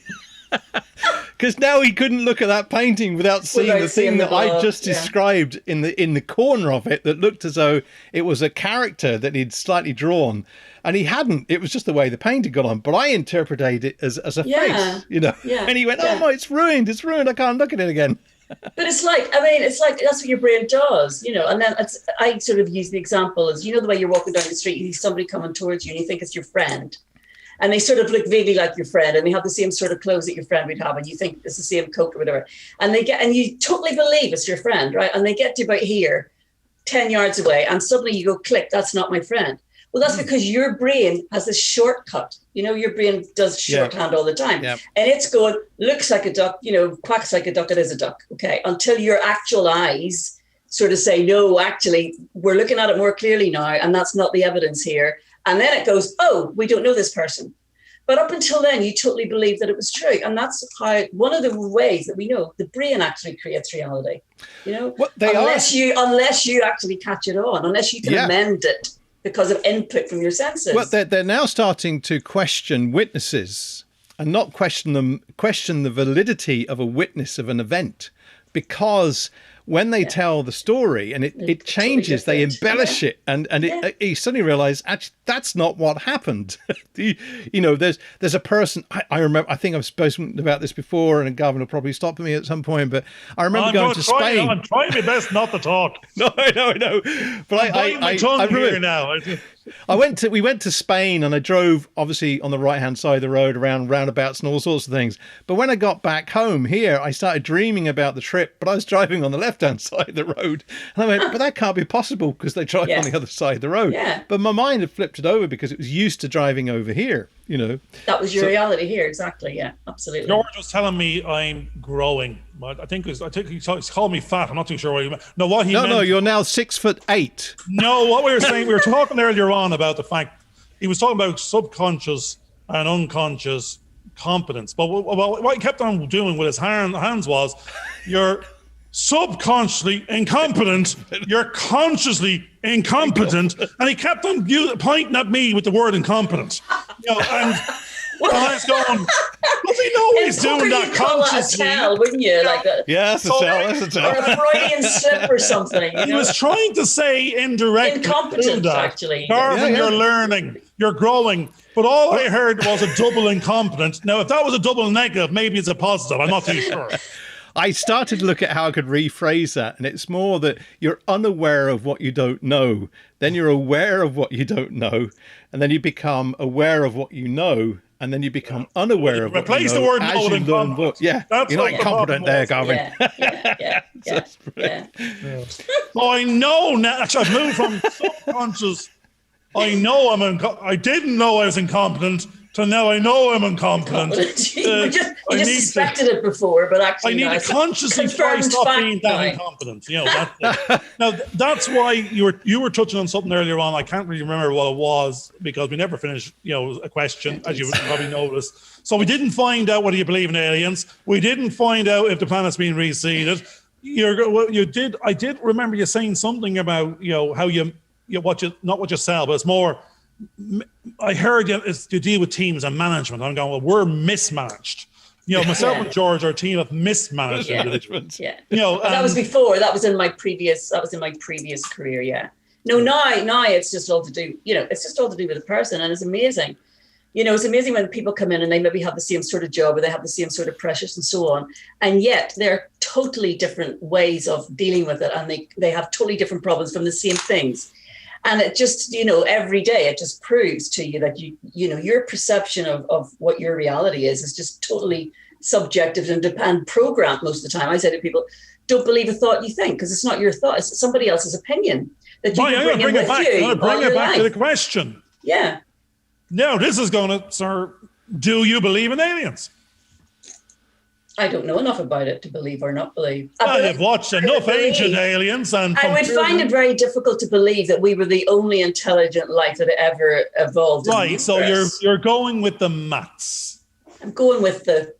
Because now he couldn't look at that painting without seeing the thing that I just described in the corner of it that looked as though it was a character that he'd slightly drawn, and he hadn't. It was just the way the painting got on. But I interpreted it as a face, Yeah. And he went, "Oh my, it's ruined! It's ruined! I can't look at it again." But it's like that's what your brain does, And then I sort of use the example as the way you're walking down the street, you see somebody coming towards you, and you think it's your friend. And they sort of look vaguely like your friend, and they have the same sort of clothes that your friend would have, and you think it's the same coat or whatever. And you totally believe it's your friend, right? And they get to about here, 10 yards away, and suddenly you go, click, that's not my friend. Well, that's because your brain has this shortcut. Your brain does shorthand all the time. Yep. And it's going, looks like a duck, quacks like a duck, it is a duck, okay? Until your actual eyes sort of say, no, actually, we're looking at it more clearly now, and that's not the evidence here. And then it goes, oh, we don't know this person. But up until then, you totally believe that it was true. And that's how one of the ways that we know the brain actually creates reality. Unless you actually catch it on, unless you can amend it because of input from your senses. Well, they're now starting to question witnesses and not question the validity of a witness of an event, because when they tell the story and it changes, they embellish it, and you suddenly realize actually that's not what happened. There's a person, I remember, I think I've spoken about this before, and Gavin will probably stop me at some point, but I remember going to Spain. I'm trying my best not to talk. No, I know. But I here now. We went to Spain, and I drove obviously on the right hand side of the road around roundabouts and all sorts of things. But when I got back home here, I started dreaming about the trip, but I was driving on the left hand side of the road, and I went, but that can't be possible because they drive on the other side of the road. Yeah. But my mind had flipped it over because it was used to driving over here. That was your reality here, exactly. Yeah, absolutely. George was telling me I'm growing. I think he's called me fat. I'm not too sure what he meant. No, you're now 6'8". No, what we were saying, we were talking earlier on about the fact he was talking about subconscious and unconscious competence. But what he kept on doing with his hands was, you're subconsciously incompetent, you're consciously incompetent, and he kept on pointing at me with the word incompetent. You know, and I was going, does he know he's doing that consciously? A tell, wouldn't you? Like that's a tell. That's a tell. Or a Freudian slip or something. He was trying to say indirectly, incompetent, actually. Darwin, you're learning, you're growing. But all I heard was a double incompetent. Now, if that was a double negative, maybe it's a positive. I'm not too sure. I started to look at how I could rephrase that, and it's more that you're unaware of what you don't know, then you're aware of what you don't know, and then you become aware of what you know, and then you become unaware of what you know. Replace the word know with incompetent. Yeah, you're not incompetent there, Garvin. Yeah. I know now. Actually, I've moved from subconscious. I know I didn't know I was incompetent. So now I know I'm incompetent. You just suspected it before, but actually, I need to consciously try to stop being that incompetent. You know, now that's why you were touching on something earlier on. I can't really remember what it was because we never finished, you know, a question, as you probably noticed. So we didn't find out whether you believe in aliens. We didn't find out if the planet's been reseeded. I did remember you saying something about, you know, how not what you sell, but it's more. I heard you deal with teams and management. I'm going, well, we're mismanaged. You know, myself and George are a team of mismanaged individuals. Yeah. You know, that was before. That was in my previous career. Yeah. No, now it's just all to do. You know, it's just all to do with the person, and it's amazing. You know, it's amazing when people come in and they maybe have the same sort of job or they have the same sort of pressures and so on, and yet they're totally different ways of dealing with it, and they have totally different problems from the same things. And it just, you know, every day it just proves to you that you know your perception of what your reality is just totally subjective and programmed most of the time. I say to people, don't believe a thought you think, because it's not your thought, it's somebody else's opinion that you can bring it back. I'm going to bring it back to the question. Yeah. Now this is going to, sir, do you believe in aliens? I don't know enough about it to believe or not believe. You've watched enough Ancient Aliens, and I would find it very difficult to believe that we were the only intelligent life that ever evolved. Right, so you're going with the maths. I'm going with the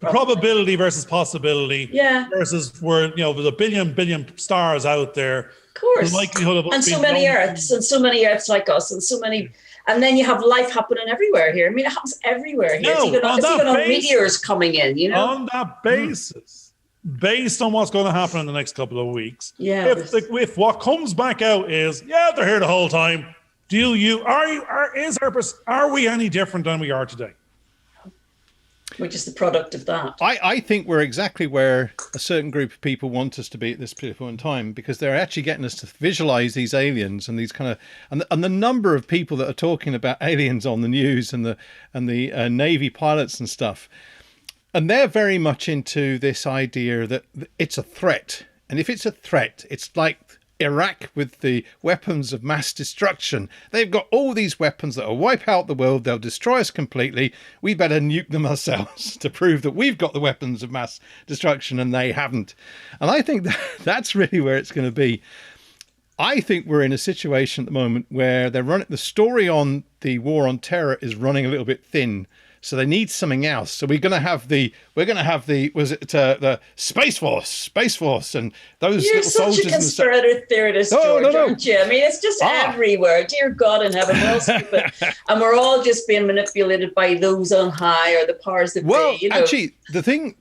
probability versus possibility. Yeah. Versus where, you know, there's a billion stars out there. Of course. The likelihood of and so many Earths, and so many Earths like us, and so many. And then you have life happening everywhere here. I mean, it happens everywhere here. No, it's even on meteors coming in, you know? On that basis, based on what's going to happen in the next couple of weeks, if what comes back out is, they're here the whole time, are we any different than we are today? We're just the product of that. I think we're exactly where a certain group of people want us to be at this particular point in time, because they're actually getting us to visualize these aliens and these kind of and the number of people that are talking about aliens on the news and the Navy pilots and stuff, and they're very much into this idea that it's a threat, and if it's a threat, it's like Iraq with the weapons of mass destruction. They've got all these weapons that will wipe out the world. They'll destroy us completely. We better nuke them ourselves to prove that we've got the weapons of mass destruction and they haven't. And I think that's really where it's going to be. I think we're in a situation at the moment where the story on the war on terror is running a little bit thin. So they need something else. So we're going to have the Space Force, and those You're little soldiers. You're such a conspirator theorist, George, aren't you? I mean, it's just everywhere. Dear God in heaven, we're all stupid, and we're all just being manipulated by those on high or the powers that be. You know? Actually, the thing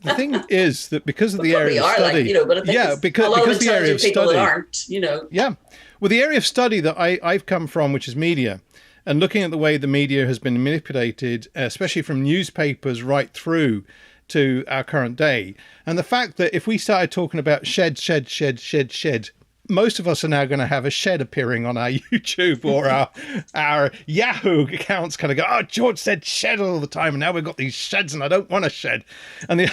is that because of the area of study, but I think because the area of study aren't, you know. Yeah, well, the area of study that I've come from, which is media. And looking at the way the media has been manipulated, especially from newspapers right through to our current day. And the fact that if we started talking about shed, most of us are now going to have a shed appearing on our YouTube or our Yahoo accounts kind of go, oh, George said shed all the time. And now we've got these sheds and I don't want a shed. And,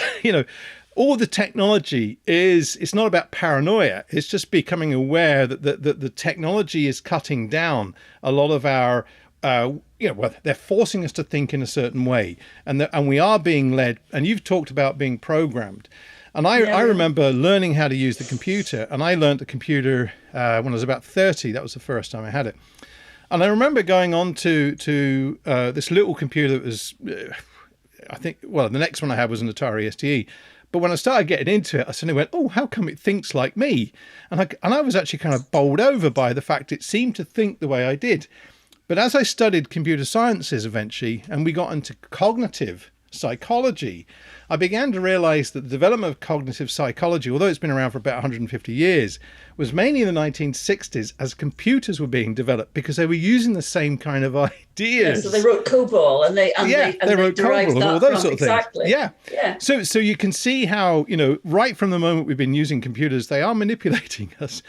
all the technology it's not about paranoia. It's just becoming aware that the technology is cutting down a lot of our, they're forcing us to think in a certain way, and we are being led. And you've talked about being programmed. And I remember learning how to use the computer, and I learned the computer when I was about 30. That was the first time I had it. And I remember going on to this little computer that was, the next one I had was an Atari STE. But when I started getting into it, I suddenly went, oh, how come it thinks like me? And I was actually kind of bowled over by the fact it seemed to think the way I did. But as I studied computer sciences eventually, and we got into cognitive psychology, I began to realize that the development of cognitive psychology, although it's been around for about 150 years, was mainly in the 1960s as computers were being developed because they were using the same kind of ideas. Yeah, so they wrote COBOL and they wrote COBOL and all those sort of things. Exactly. Yeah. So you can see how, right from the moment we've been using computers, they are manipulating us.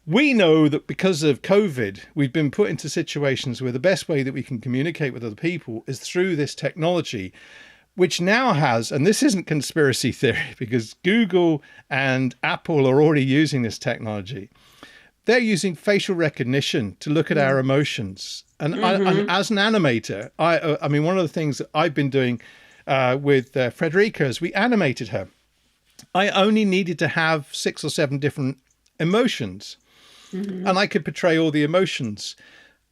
We know that because of COVID, we've been put into situations where the best way that we can communicate with other people is through this technology, which now has, and this isn't conspiracy theory because Google and Apple are already using this technology. They're using facial recognition to look at our emotions. And, and as an animator, I mean, one of the things that I've been doing with Frederica is we animated her. I only needed to have 6 or 7 different emotions. And I could portray all the emotions.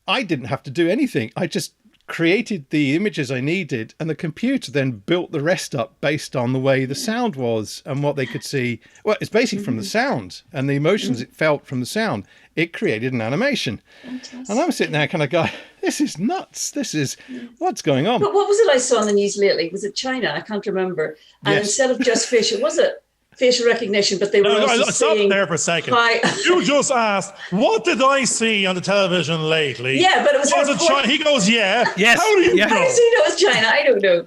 I didn't have to do anything. I just created the images I needed, and the computer then built the rest up based on the way the sound was and what they could see. Well, it's basically from the sound and the emotions it felt from the sound. It created an animation. Fantastic. And I'm sitting there kind of going, this is nuts. This is what's going on. But what was it I saw in the news lately? Was it China? I can't remember. And instead of just facial, was it facial recognition? But they were also stop there for a second. You just asked, what did I see on the television lately? Yeah, but it was China. He goes, yes. How do you know? How does he know it's China? I don't know.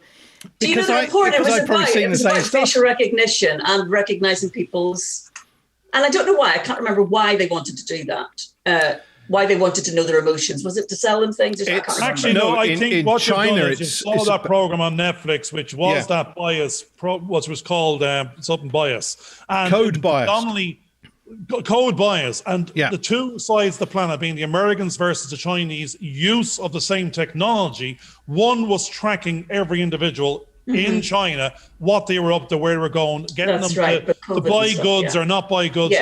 Do you know the report? It was about facial recognition and recognizing people's. And I don't know why. I can't remember why they wanted to do that. Why they wanted to know their emotions. Was it to sell them things? Actually, no. I think what China, you saw that program on Netflix, which was that bias, what was called something bias. And code bias. Code bias. And the two sides of the planet, being the Americans versus the Chinese, use of the same technology. One was tracking every individual in China, what they were up to, where they were going, getting them to buy goods or not buy goods.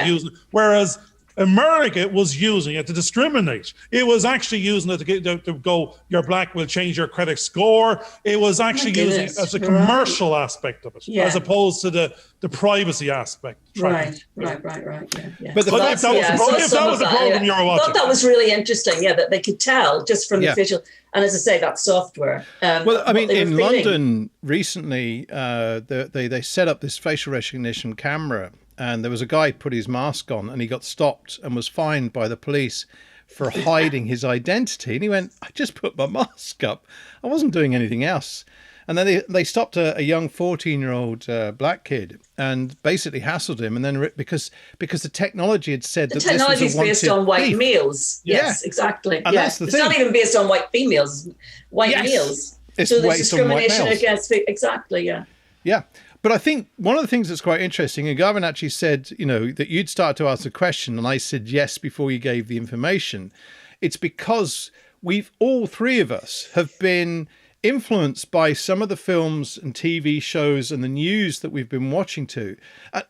Whereas America was using it to discriminate. It was actually using it to go, you're black, we'll change your credit score. It was actually using it as a commercial aspect of it, as opposed to the privacy aspect. Right. Yeah. But if that was the program you were watching. I thought that was really interesting, that they could tell just from the visual. And as I say, that software. Well, I mean, in London recently, they set up this facial recognition camera. And there was a guy put his mask on and he got stopped and was fined by the police for hiding his identity. And he went, I just put my mask up. I wasn't doing anything else. And then they stopped a young 14-year-old black kid and basically hassled him. And then because the technology had said that this was a wanted technology is based on white males. Yes, exactly. And that's the thing. It's not even based on white females, white males. So there's discrimination against, exactly, Yeah. But I think one of the things that's quite interesting, and Gavin actually said, that you'd start to ask a question, and I said yes before you gave the information. It's because all three of us have been influenced by some of the films and TV shows and the news that we've been watching too.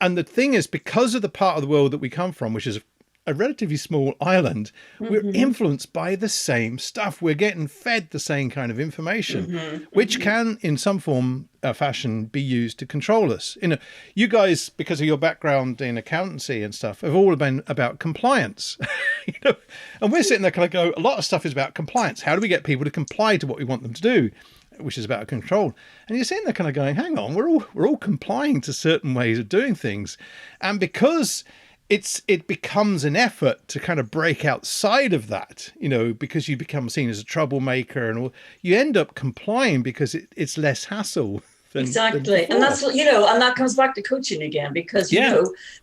And the thing is, because of the part of the world that we come from, which is a relatively small island, we're influenced by the same stuff. We're getting fed the same kind of information, which can, in some form or fashion, be used to control us. You guys, because of your background in accountancy and stuff, have all been about compliance. And we're sitting there kind of go, a lot of stuff is about compliance. How do we get people to comply to what we want them to do? Which is about control. And you're sitting there kind of going, hang on, we're all complying to certain ways of doing things. And because it becomes an effort to kind of break outside of that, because you become seen as a troublemaker and you end up complying because it's less hassle. Exactly. And that's, and that comes back to coaching again, because,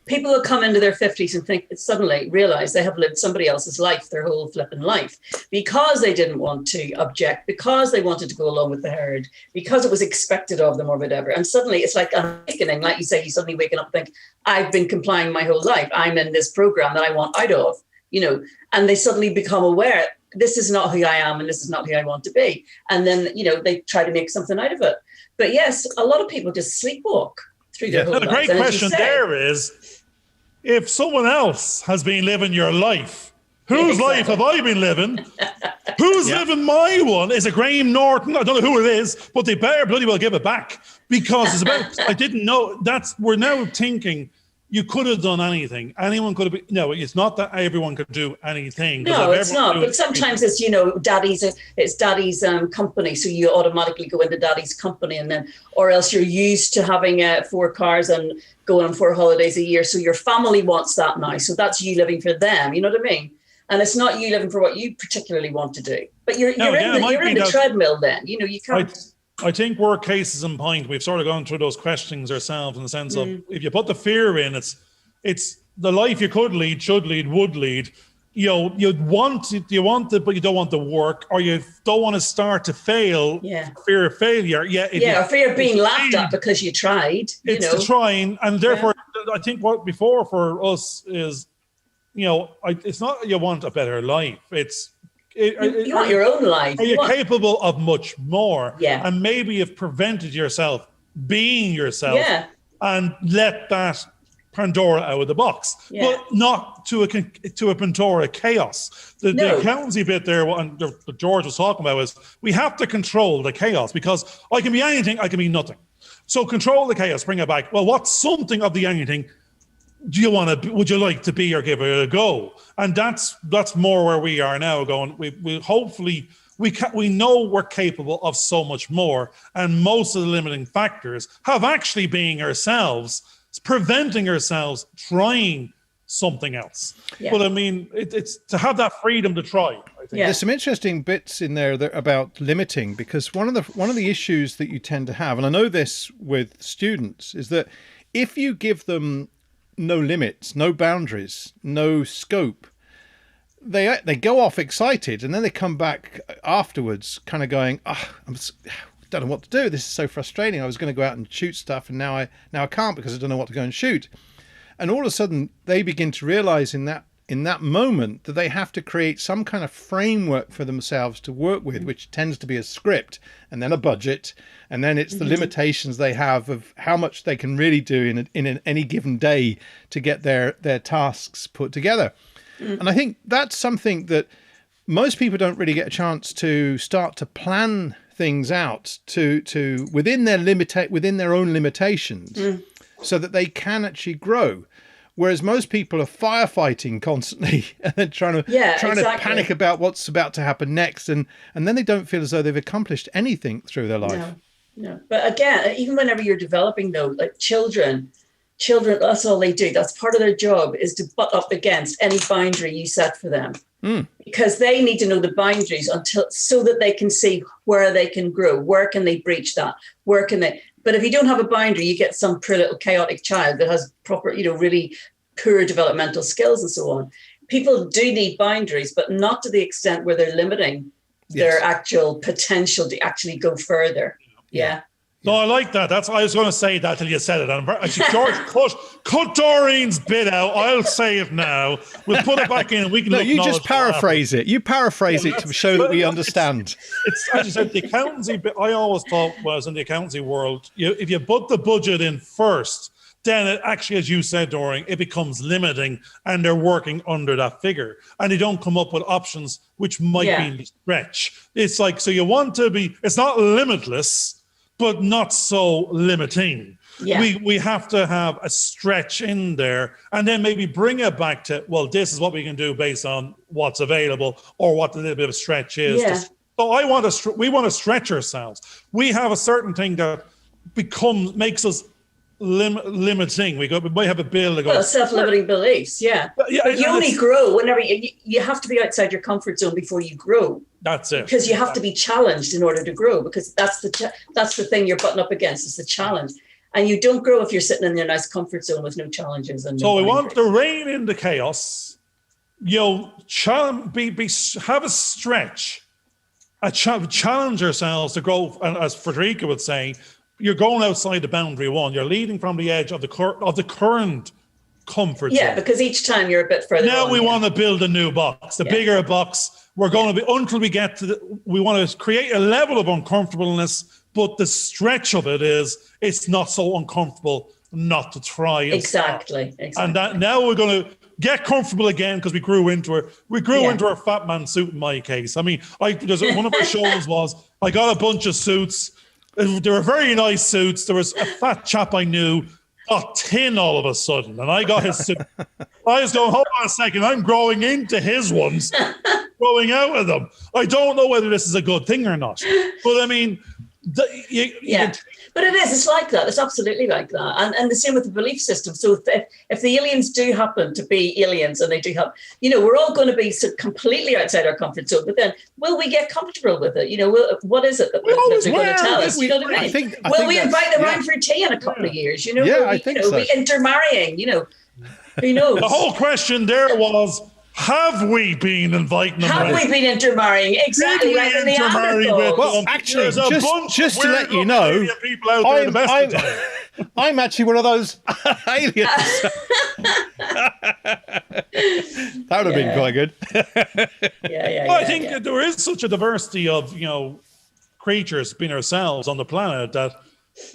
people will come into their 50s and suddenly realize they have lived somebody else's life, their whole flipping life, because they didn't want to object, because they wanted to go along with the herd, because it was expected of them or whatever. And suddenly it's like a awakening, like you say, you suddenly waking up and think, I've been complying my whole life. I'm in this program that I want out of, and they suddenly become aware, this is not who I am and this is not who I want to be. And then, they try to make something out of it. But yes, a lot of people just sleepwalk through their whole lives. The great question there is, if someone else has been living your life, Whose life have I been living? Who's living my one? Is it Graham Norton? I don't know who it is, but they better bloody well give it back, because it's about, I didn't know, we're now thinking you could have done anything. Anyone could have been, no, it's not that everyone could do anything. No, it's not. But sometimes it's, it's daddy's company. So you automatically go into daddy's company, and then, or else you're used to having 4 cars and going on 4 holidays a year. So your family wants that now. So that's you living for them. You know what I mean? And it's not you living for what you particularly want to do. But you're in the treadmill then. You can't. I think we're cases in point. We've sort of gone through those questions ourselves in the sense of, if you put the fear in, it's the life you could lead, should lead, would lead. You'd want it, but you don't want the work, or you don't want to start to fail. Yeah. Fear of failure. Or fear of being laughed at because you tried. It's the trying, and therefore, I think what before for us is, it's not you want a better life. You want your own life. Are you capable of much more? Yeah. And maybe you've prevented yourself being yourself. Yeah. And let that Pandora out of the box. Yeah. But not to a Pandora chaos. The accountancy bit there, what George was talking about, is we have to control the chaos, because I can be anything, I can be nothing. So control the chaos, bring it back. Well, what's something of the anything would you like to be, or give it a go? And that's more where we are now going. We hopefully we know we're capable of so much more, and most of the limiting factors have actually been ourselves, preventing ourselves trying something else. Yeah. But I mean, it's to have that freedom to try. I think. There's some interesting bits in there about limiting, because one of the issues that you tend to have, and I know this with students, is that if you give them no limits, no boundaries, no scope, they go off excited, and then they come back afterwards kind of going, I don't know what to do. This is so frustrating. I was going to go out and shoot stuff, and now I can't, because I don't know what to go and shoot. And all of a sudden they begin to realize in that moment that they have to create some kind of framework for themselves to work with, which tends to be a script, and then a budget, and then it's the limitations they have of how much they can really do in any given day to get their tasks put together. And I think that's something that most people don't really get a chance to start to plan things out to within their own limitations, so that they can actually grow. Whereas most people are firefighting constantly and then trying to panic about what's about to happen next, and then they don't feel as though they've accomplished anything through their life. No. But again, even whenever you're developing, though, like children, that's all they do. That's part of their job, is to butt up against any boundary you set for them. Because they need to know the boundaries so that they can see where they can grow, where can they breach that, where can they. But if you don't have a boundary, you get some poor little chaotic child that has proper, really poor developmental skills and so on. People do need boundaries, but not to the extent where they're limiting their actual potential to actually go further. Yeah. No, I like that. I was going to say that till you said it. Actually, George, cut Doreen's bit out. I'll say it now. We'll put it back in. We can. No, you just paraphrase it. You paraphrase it to show that we understand. It's as you said, the accountancy bit. I always thought was in the accountancy world. If you put the budget in first, then it actually, as you said, Doreen, it becomes limiting, and they're working under that figure, and they don't come up with options which might be a stretch. It's like, so you want to be. It's not limitless, but not so limiting. Yeah. We have to have a stretch in there, and then maybe bring it back to, well, this is what we can do based on what's available, or what the little bit of stretch is. Yeah. So we want to stretch ourselves. We have a certain thing that makes us limiting. We might have a bill that goes, self-limiting beliefs. Yeah. But you only grow whenever you have to be outside your comfort zone before you grow. That's it. Because you have to be challenged in order to grow, because that's the thing you're butting up against, is the challenge. And you don't grow if you're sitting in your nice comfort zone with no challenges. So we want to rein in the chaos. Have a stretch. Challenge ourselves to grow. And as Frederica would say, you're going outside the boundary one. You're leading from the edge of the current comfort zone. Yeah, because each time you're a bit further. Now we want to build a new box, the bigger box. We're going to be, until we get to we want to create a level of uncomfortableness, but the stretch of it is, it's not so uncomfortable not to try. Exactly. And that now we're going to get comfortable again because we grew into it. We grew into our fat man suit in my case. I mean, one of our shows was I got a bunch of suits. They were very nice suits. There was a fat chap I knew got thin all of a sudden, and I got his suit. I was going, hold on a second, I'm growing into his ones, growing out of them. I don't know whether this is a good thing or not. But I mean, but it is. It's like that. It's absolutely like that. And the same with the belief system. So if the aliens do happen to be aliens and they do have, we're all going to be so completely outside our comfort zone. But then, will we get comfortable with it? What is it that they're going to tell us? You know what I mean? Will we invite them round for tea in a couple of years? I think so. We intermarrying, who knows? The whole question there was, have we been inviting them? Have we been intermarrying? Exactly. Did we intermarry with well, them? actually, just to let you know, I'm actually one of those aliens. That would have been quite good. I think there is such a diversity of, creatures being ourselves on the planet that,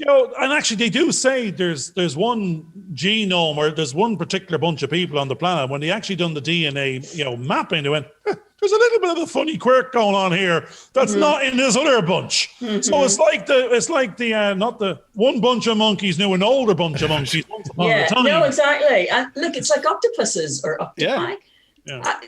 and actually they do say there's one genome or there's one particular bunch of people on the planet. When they actually done the DNA, mapping, they went, there's a little bit of a funny quirk going on here that's not in this other bunch. So it's like the not the one bunch of monkeys knew an older bunch of monkeys once upon a time. No, exactly. And look, it's like octopuses or octopi.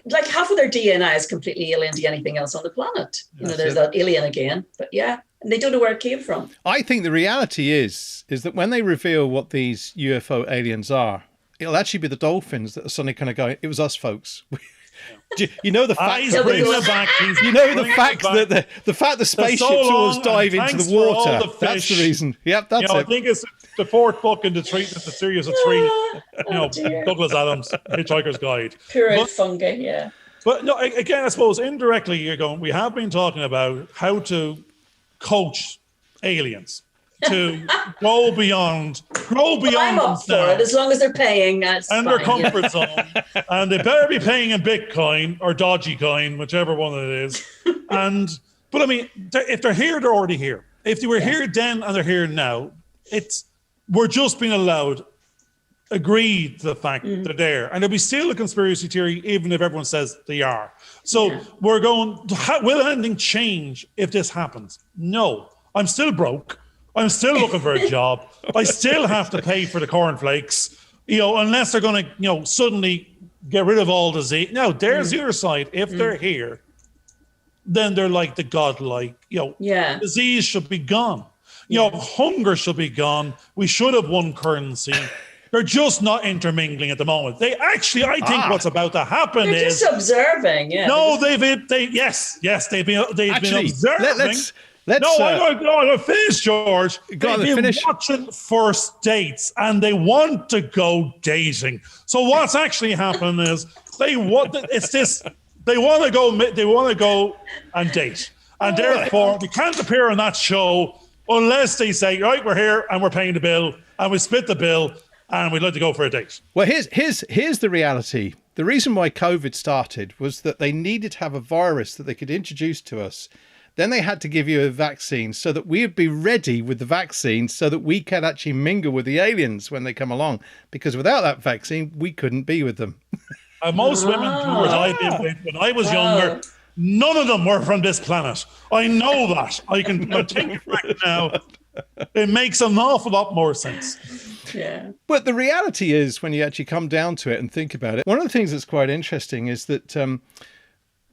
Like half of their DNA is completely alien to anything else on the planet. There's that alien again, but and they don't know where it came from. I think the reality is that when they reveal what these UFO aliens are, it'll actually be the dolphins that are suddenly kind of going, it was us, folks. The fact the fact the spaceships always dive into the water. That's the reason. Yep, that's it. I think it's the fourth book in the series of three. Douglas Adams, Hitchhiker's Guide. Pure fungi, yeah. But no, again, I suppose indirectly you're going. We have been talking about how to coach aliens to go beyond I'm up for it as long as they're paying. And their comfort zone. And they better be paying in Bitcoin or dodgy coin, whichever one it is. But I mean, if they're here, they're already here. If they were here then and they're here now, we're just being allowed agree to the fact they're there. And there'll be still a conspiracy theory, even if everyone says they are. So we're going, will anything change if this happens? No. I'm still broke. I'm still looking for a job. I still have to pay for the cornflakes, unless they're going to, suddenly get rid of all disease. Now, there's the other side. If they're here, then they're like the godlike, disease should be gone. Hunger should be gone. We should have one currency. They're just not intermingling at the moment. They actually, I think what's about to happen they're is just observing. Yeah. No, they've been observing. I'm going to finish, George. They've been watching first dates and they want to go dating. So what's actually happened is they want to go and date. And therefore, they can't appear on that show unless they say, right, we're here and we're paying the bill and we split the bill and we'd like to go for a date. Well, here's the reality. The reason why COVID started was that they needed to have a virus that they could introduce to us. Then they had to give you a vaccine so that we would be ready with the vaccine so that we can actually mingle with the aliens when they come along. Because without that vaccine, we couldn't be with them. Most women who I've been with when I was younger, none of them were from this planet. I know that. I think right now. It makes an awful lot more sense. Yeah. But the reality is, when you actually come down to it and think about it, one of the things that's quite interesting is that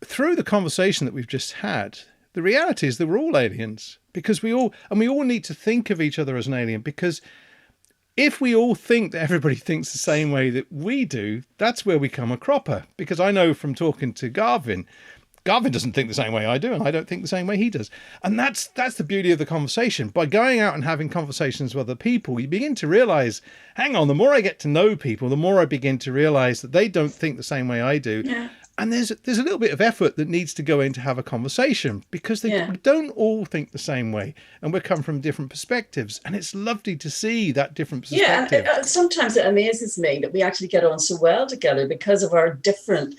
through the conversation that we've just had, the reality is that we're all aliens, because we all need to think of each other as an alien, because if we all think that everybody thinks the same way that we do, that's where we come a cropper. Because I know from talking to Garvin doesn't think the same way I do, and I don't think the same way he does. And that's the beauty of the conversation. By going out and having conversations with other people, you begin to realize, hang on, the more I get to know people, the more I begin to realize that they don't think the same way I do. Yeah. And there's a little bit of effort that needs to go in to have a conversation, because we don't all think the same way, and we come from different perspectives. And it's lovely to see that different perspective. Yeah, sometimes it amazes me that we actually get on so well together because of our different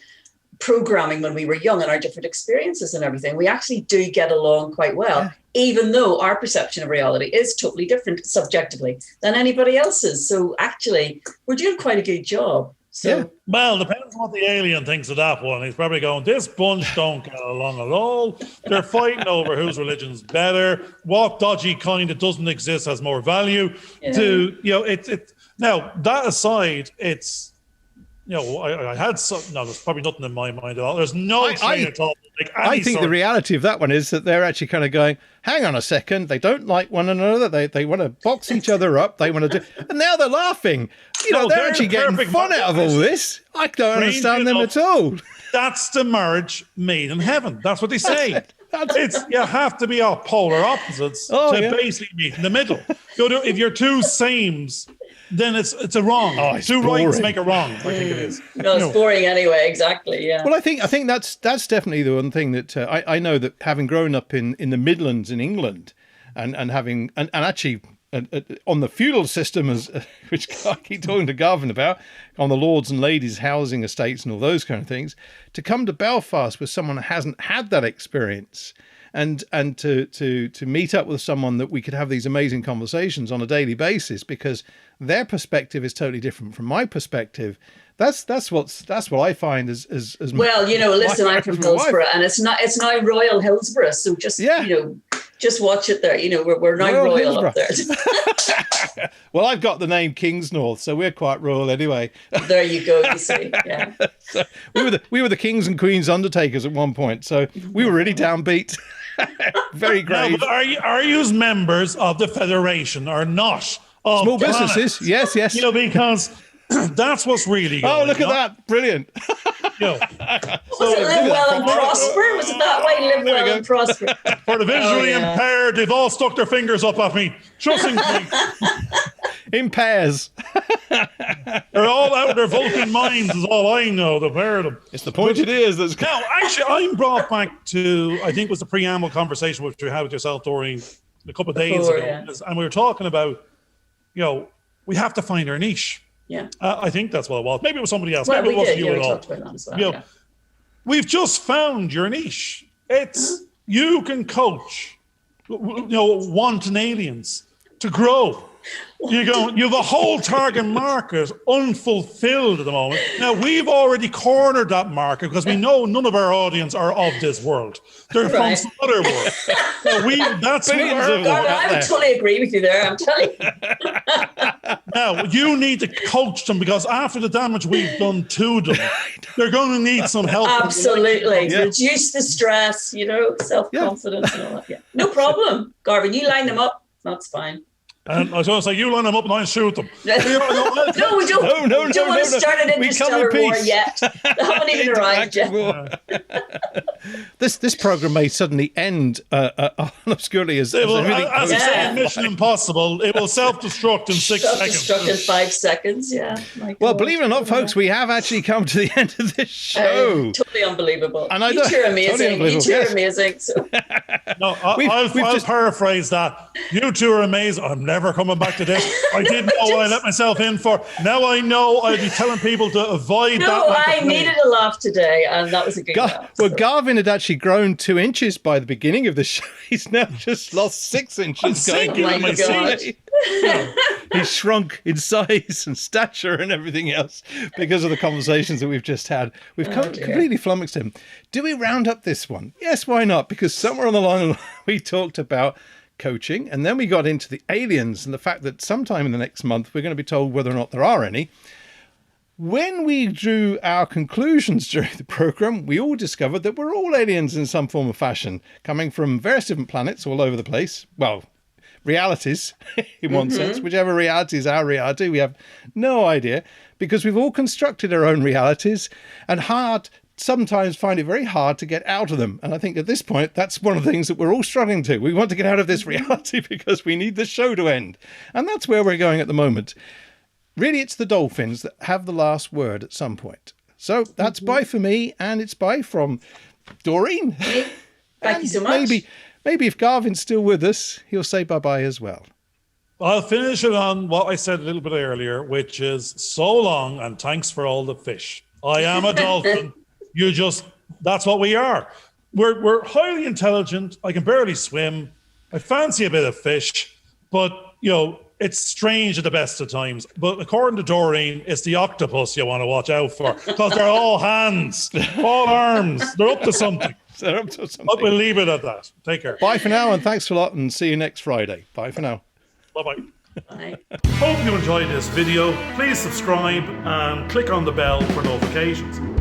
programming when we were young and our different experiences and everything. We actually do get along quite well, even though our perception of reality is totally different subjectively than anybody else's. So actually, we're doing quite a good job So, well, depends on what the alien thinks of that one. He's probably going, this bunch don't get along at all. They're fighting over whose religion's better. What dodgy kind that doesn't exist has more value. Now, that aside, it's, I had some. No, there's probably nothing in my mind at all. There's no train at all. I think the reality of that one is that they're actually kind of going, hang on a second, they don't like one another. They want to box each other up. They want to do, and now they're laughing. They're actually getting fun out of all this. I don't understand them at all. That's the marriage made in heaven. That's what they say. You have to be polar opposites to basically meet in the middle. If you're two sames, then it's a wrong. Two rights make a wrong. I think it is. No, it's boring anyway. Exactly. Yeah. Well, I think that's definitely the one thing that I know, that having grown up in the Midlands in England, and having and actually on the feudal system, which I keep talking to Garvin about, on the lords and ladies housing estates and all those kind of things, to come to Belfast with someone who hasn't had that experience. And to meet up with someone that we could have these amazing conversations on a daily basis, because their perspective is totally different from my perspective. That's what I find as well. Listen, I'm from Hillsborough, and it's now Royal Hillsborough. So just just watch it there. We're now Royal up there. Well, I've got the name Kingsnorth, so we're quite royal anyway. There you go. You see, yeah. So we were the kings and queens undertakers at one point, so we were really downbeat. Very grave. No, but are you members of the Federation or not? Small businesses, yes. Because that's what's really going on. Oh, look at that. Brilliant. Was it live well and prosper? Was it that way? Live well and prosper. For the visually impaired, they've all stuck their fingers up at me. Trusting me. In pairs. They're all out of their Vulcan minds is all I know, the pair of them. It's the pointed ears that's... Now, actually, I'm brought back to, I think it was the preamble conversation which we had with yourself, Doreen, a couple of days ago. Yeah. And we were talking about, we have to find our niche. Yeah. I think that's what it was. Maybe it was somebody else. Well, maybe it wasn't you at all. Talked about that as well, We've just found your niche. It's you can coach, wanton aliens to grow. You have a whole target market unfulfilled at the moment. Now, we've already cornered that market because we know none of our audience are of this world. They're from some other world. So that's I would totally agree with you there, I'm telling you. Now, you need to coach them, because after the damage we've done to them, they're going to need some help. Absolutely. Reduce the stress, self-confidence and all that. Yeah. No problem. Garvin, you line them up. That's fine. And I was going to say, you line them up and I shoot them. No, we don't. No, we don't want to start an interstellar war yet. They haven't even arrived yet. This program may suddenly end obscurely as everything. As I say in Mission Impossible, it will self-destruct in 6 seconds. Self-destruct in 5 seconds, yeah. Well, believe it or not, folks, we have actually come to the end of this show. Totally unbelievable. And you two are amazing. Totally you two are amazing. So. No, I'll paraphrase that. You two are amazing. I'm never coming back to this. I didn't know what I let myself in for. Now I know I'll be telling people to avoid that. No, I needed a laugh today, and that was a good laugh. Well, Garvin had actually grown 2 inches by the beginning of the show. He's now just lost 6 inches. He's shrunk in size and stature and everything else because of the conversations that we've just had. We've completely flummoxed him. Do we round up this one? Yes, why not? Because somewhere on the line we talked about coaching, and then we got into the aliens and the fact that sometime in the next month we're going to be told whether or not there are any. When we drew our conclusions during the program, we all discovered that we're all aliens in some form or fashion, coming from various different planets all over the place. Well, realities in one sense. Whichever reality is our reality, we have no idea, because we've all constructed our own realities and sometimes find it very hard to get out of them. And I think at this point, that's one of the things that we're all struggling to. We want to get out of this reality because we need the show to end. And that's where we're going at the moment. Really, it's the dolphins that have the last word at some point. So that's bye for me, and it's bye from Doreen. Thank you so much. Maybe if Garvin's still with us, he'll say bye-bye as well. I'll finish it on what I said a little bit earlier, which is so long and thanks for all the fish. I am a dolphin. That's what we are. We're highly intelligent. I can barely swim. I fancy a bit of fish, but it's strange at the best of times. But according to Doreen, it's the octopus you want to watch out for because they're all hands, all arms. They're up to something. They're up to something. But we'll leave it at that. Take care. Bye for now, and thanks a lot, and see you next Friday. Bye for now. Bye-bye. Bye. Hope you enjoyed this video. Please subscribe and click on the bell for notifications.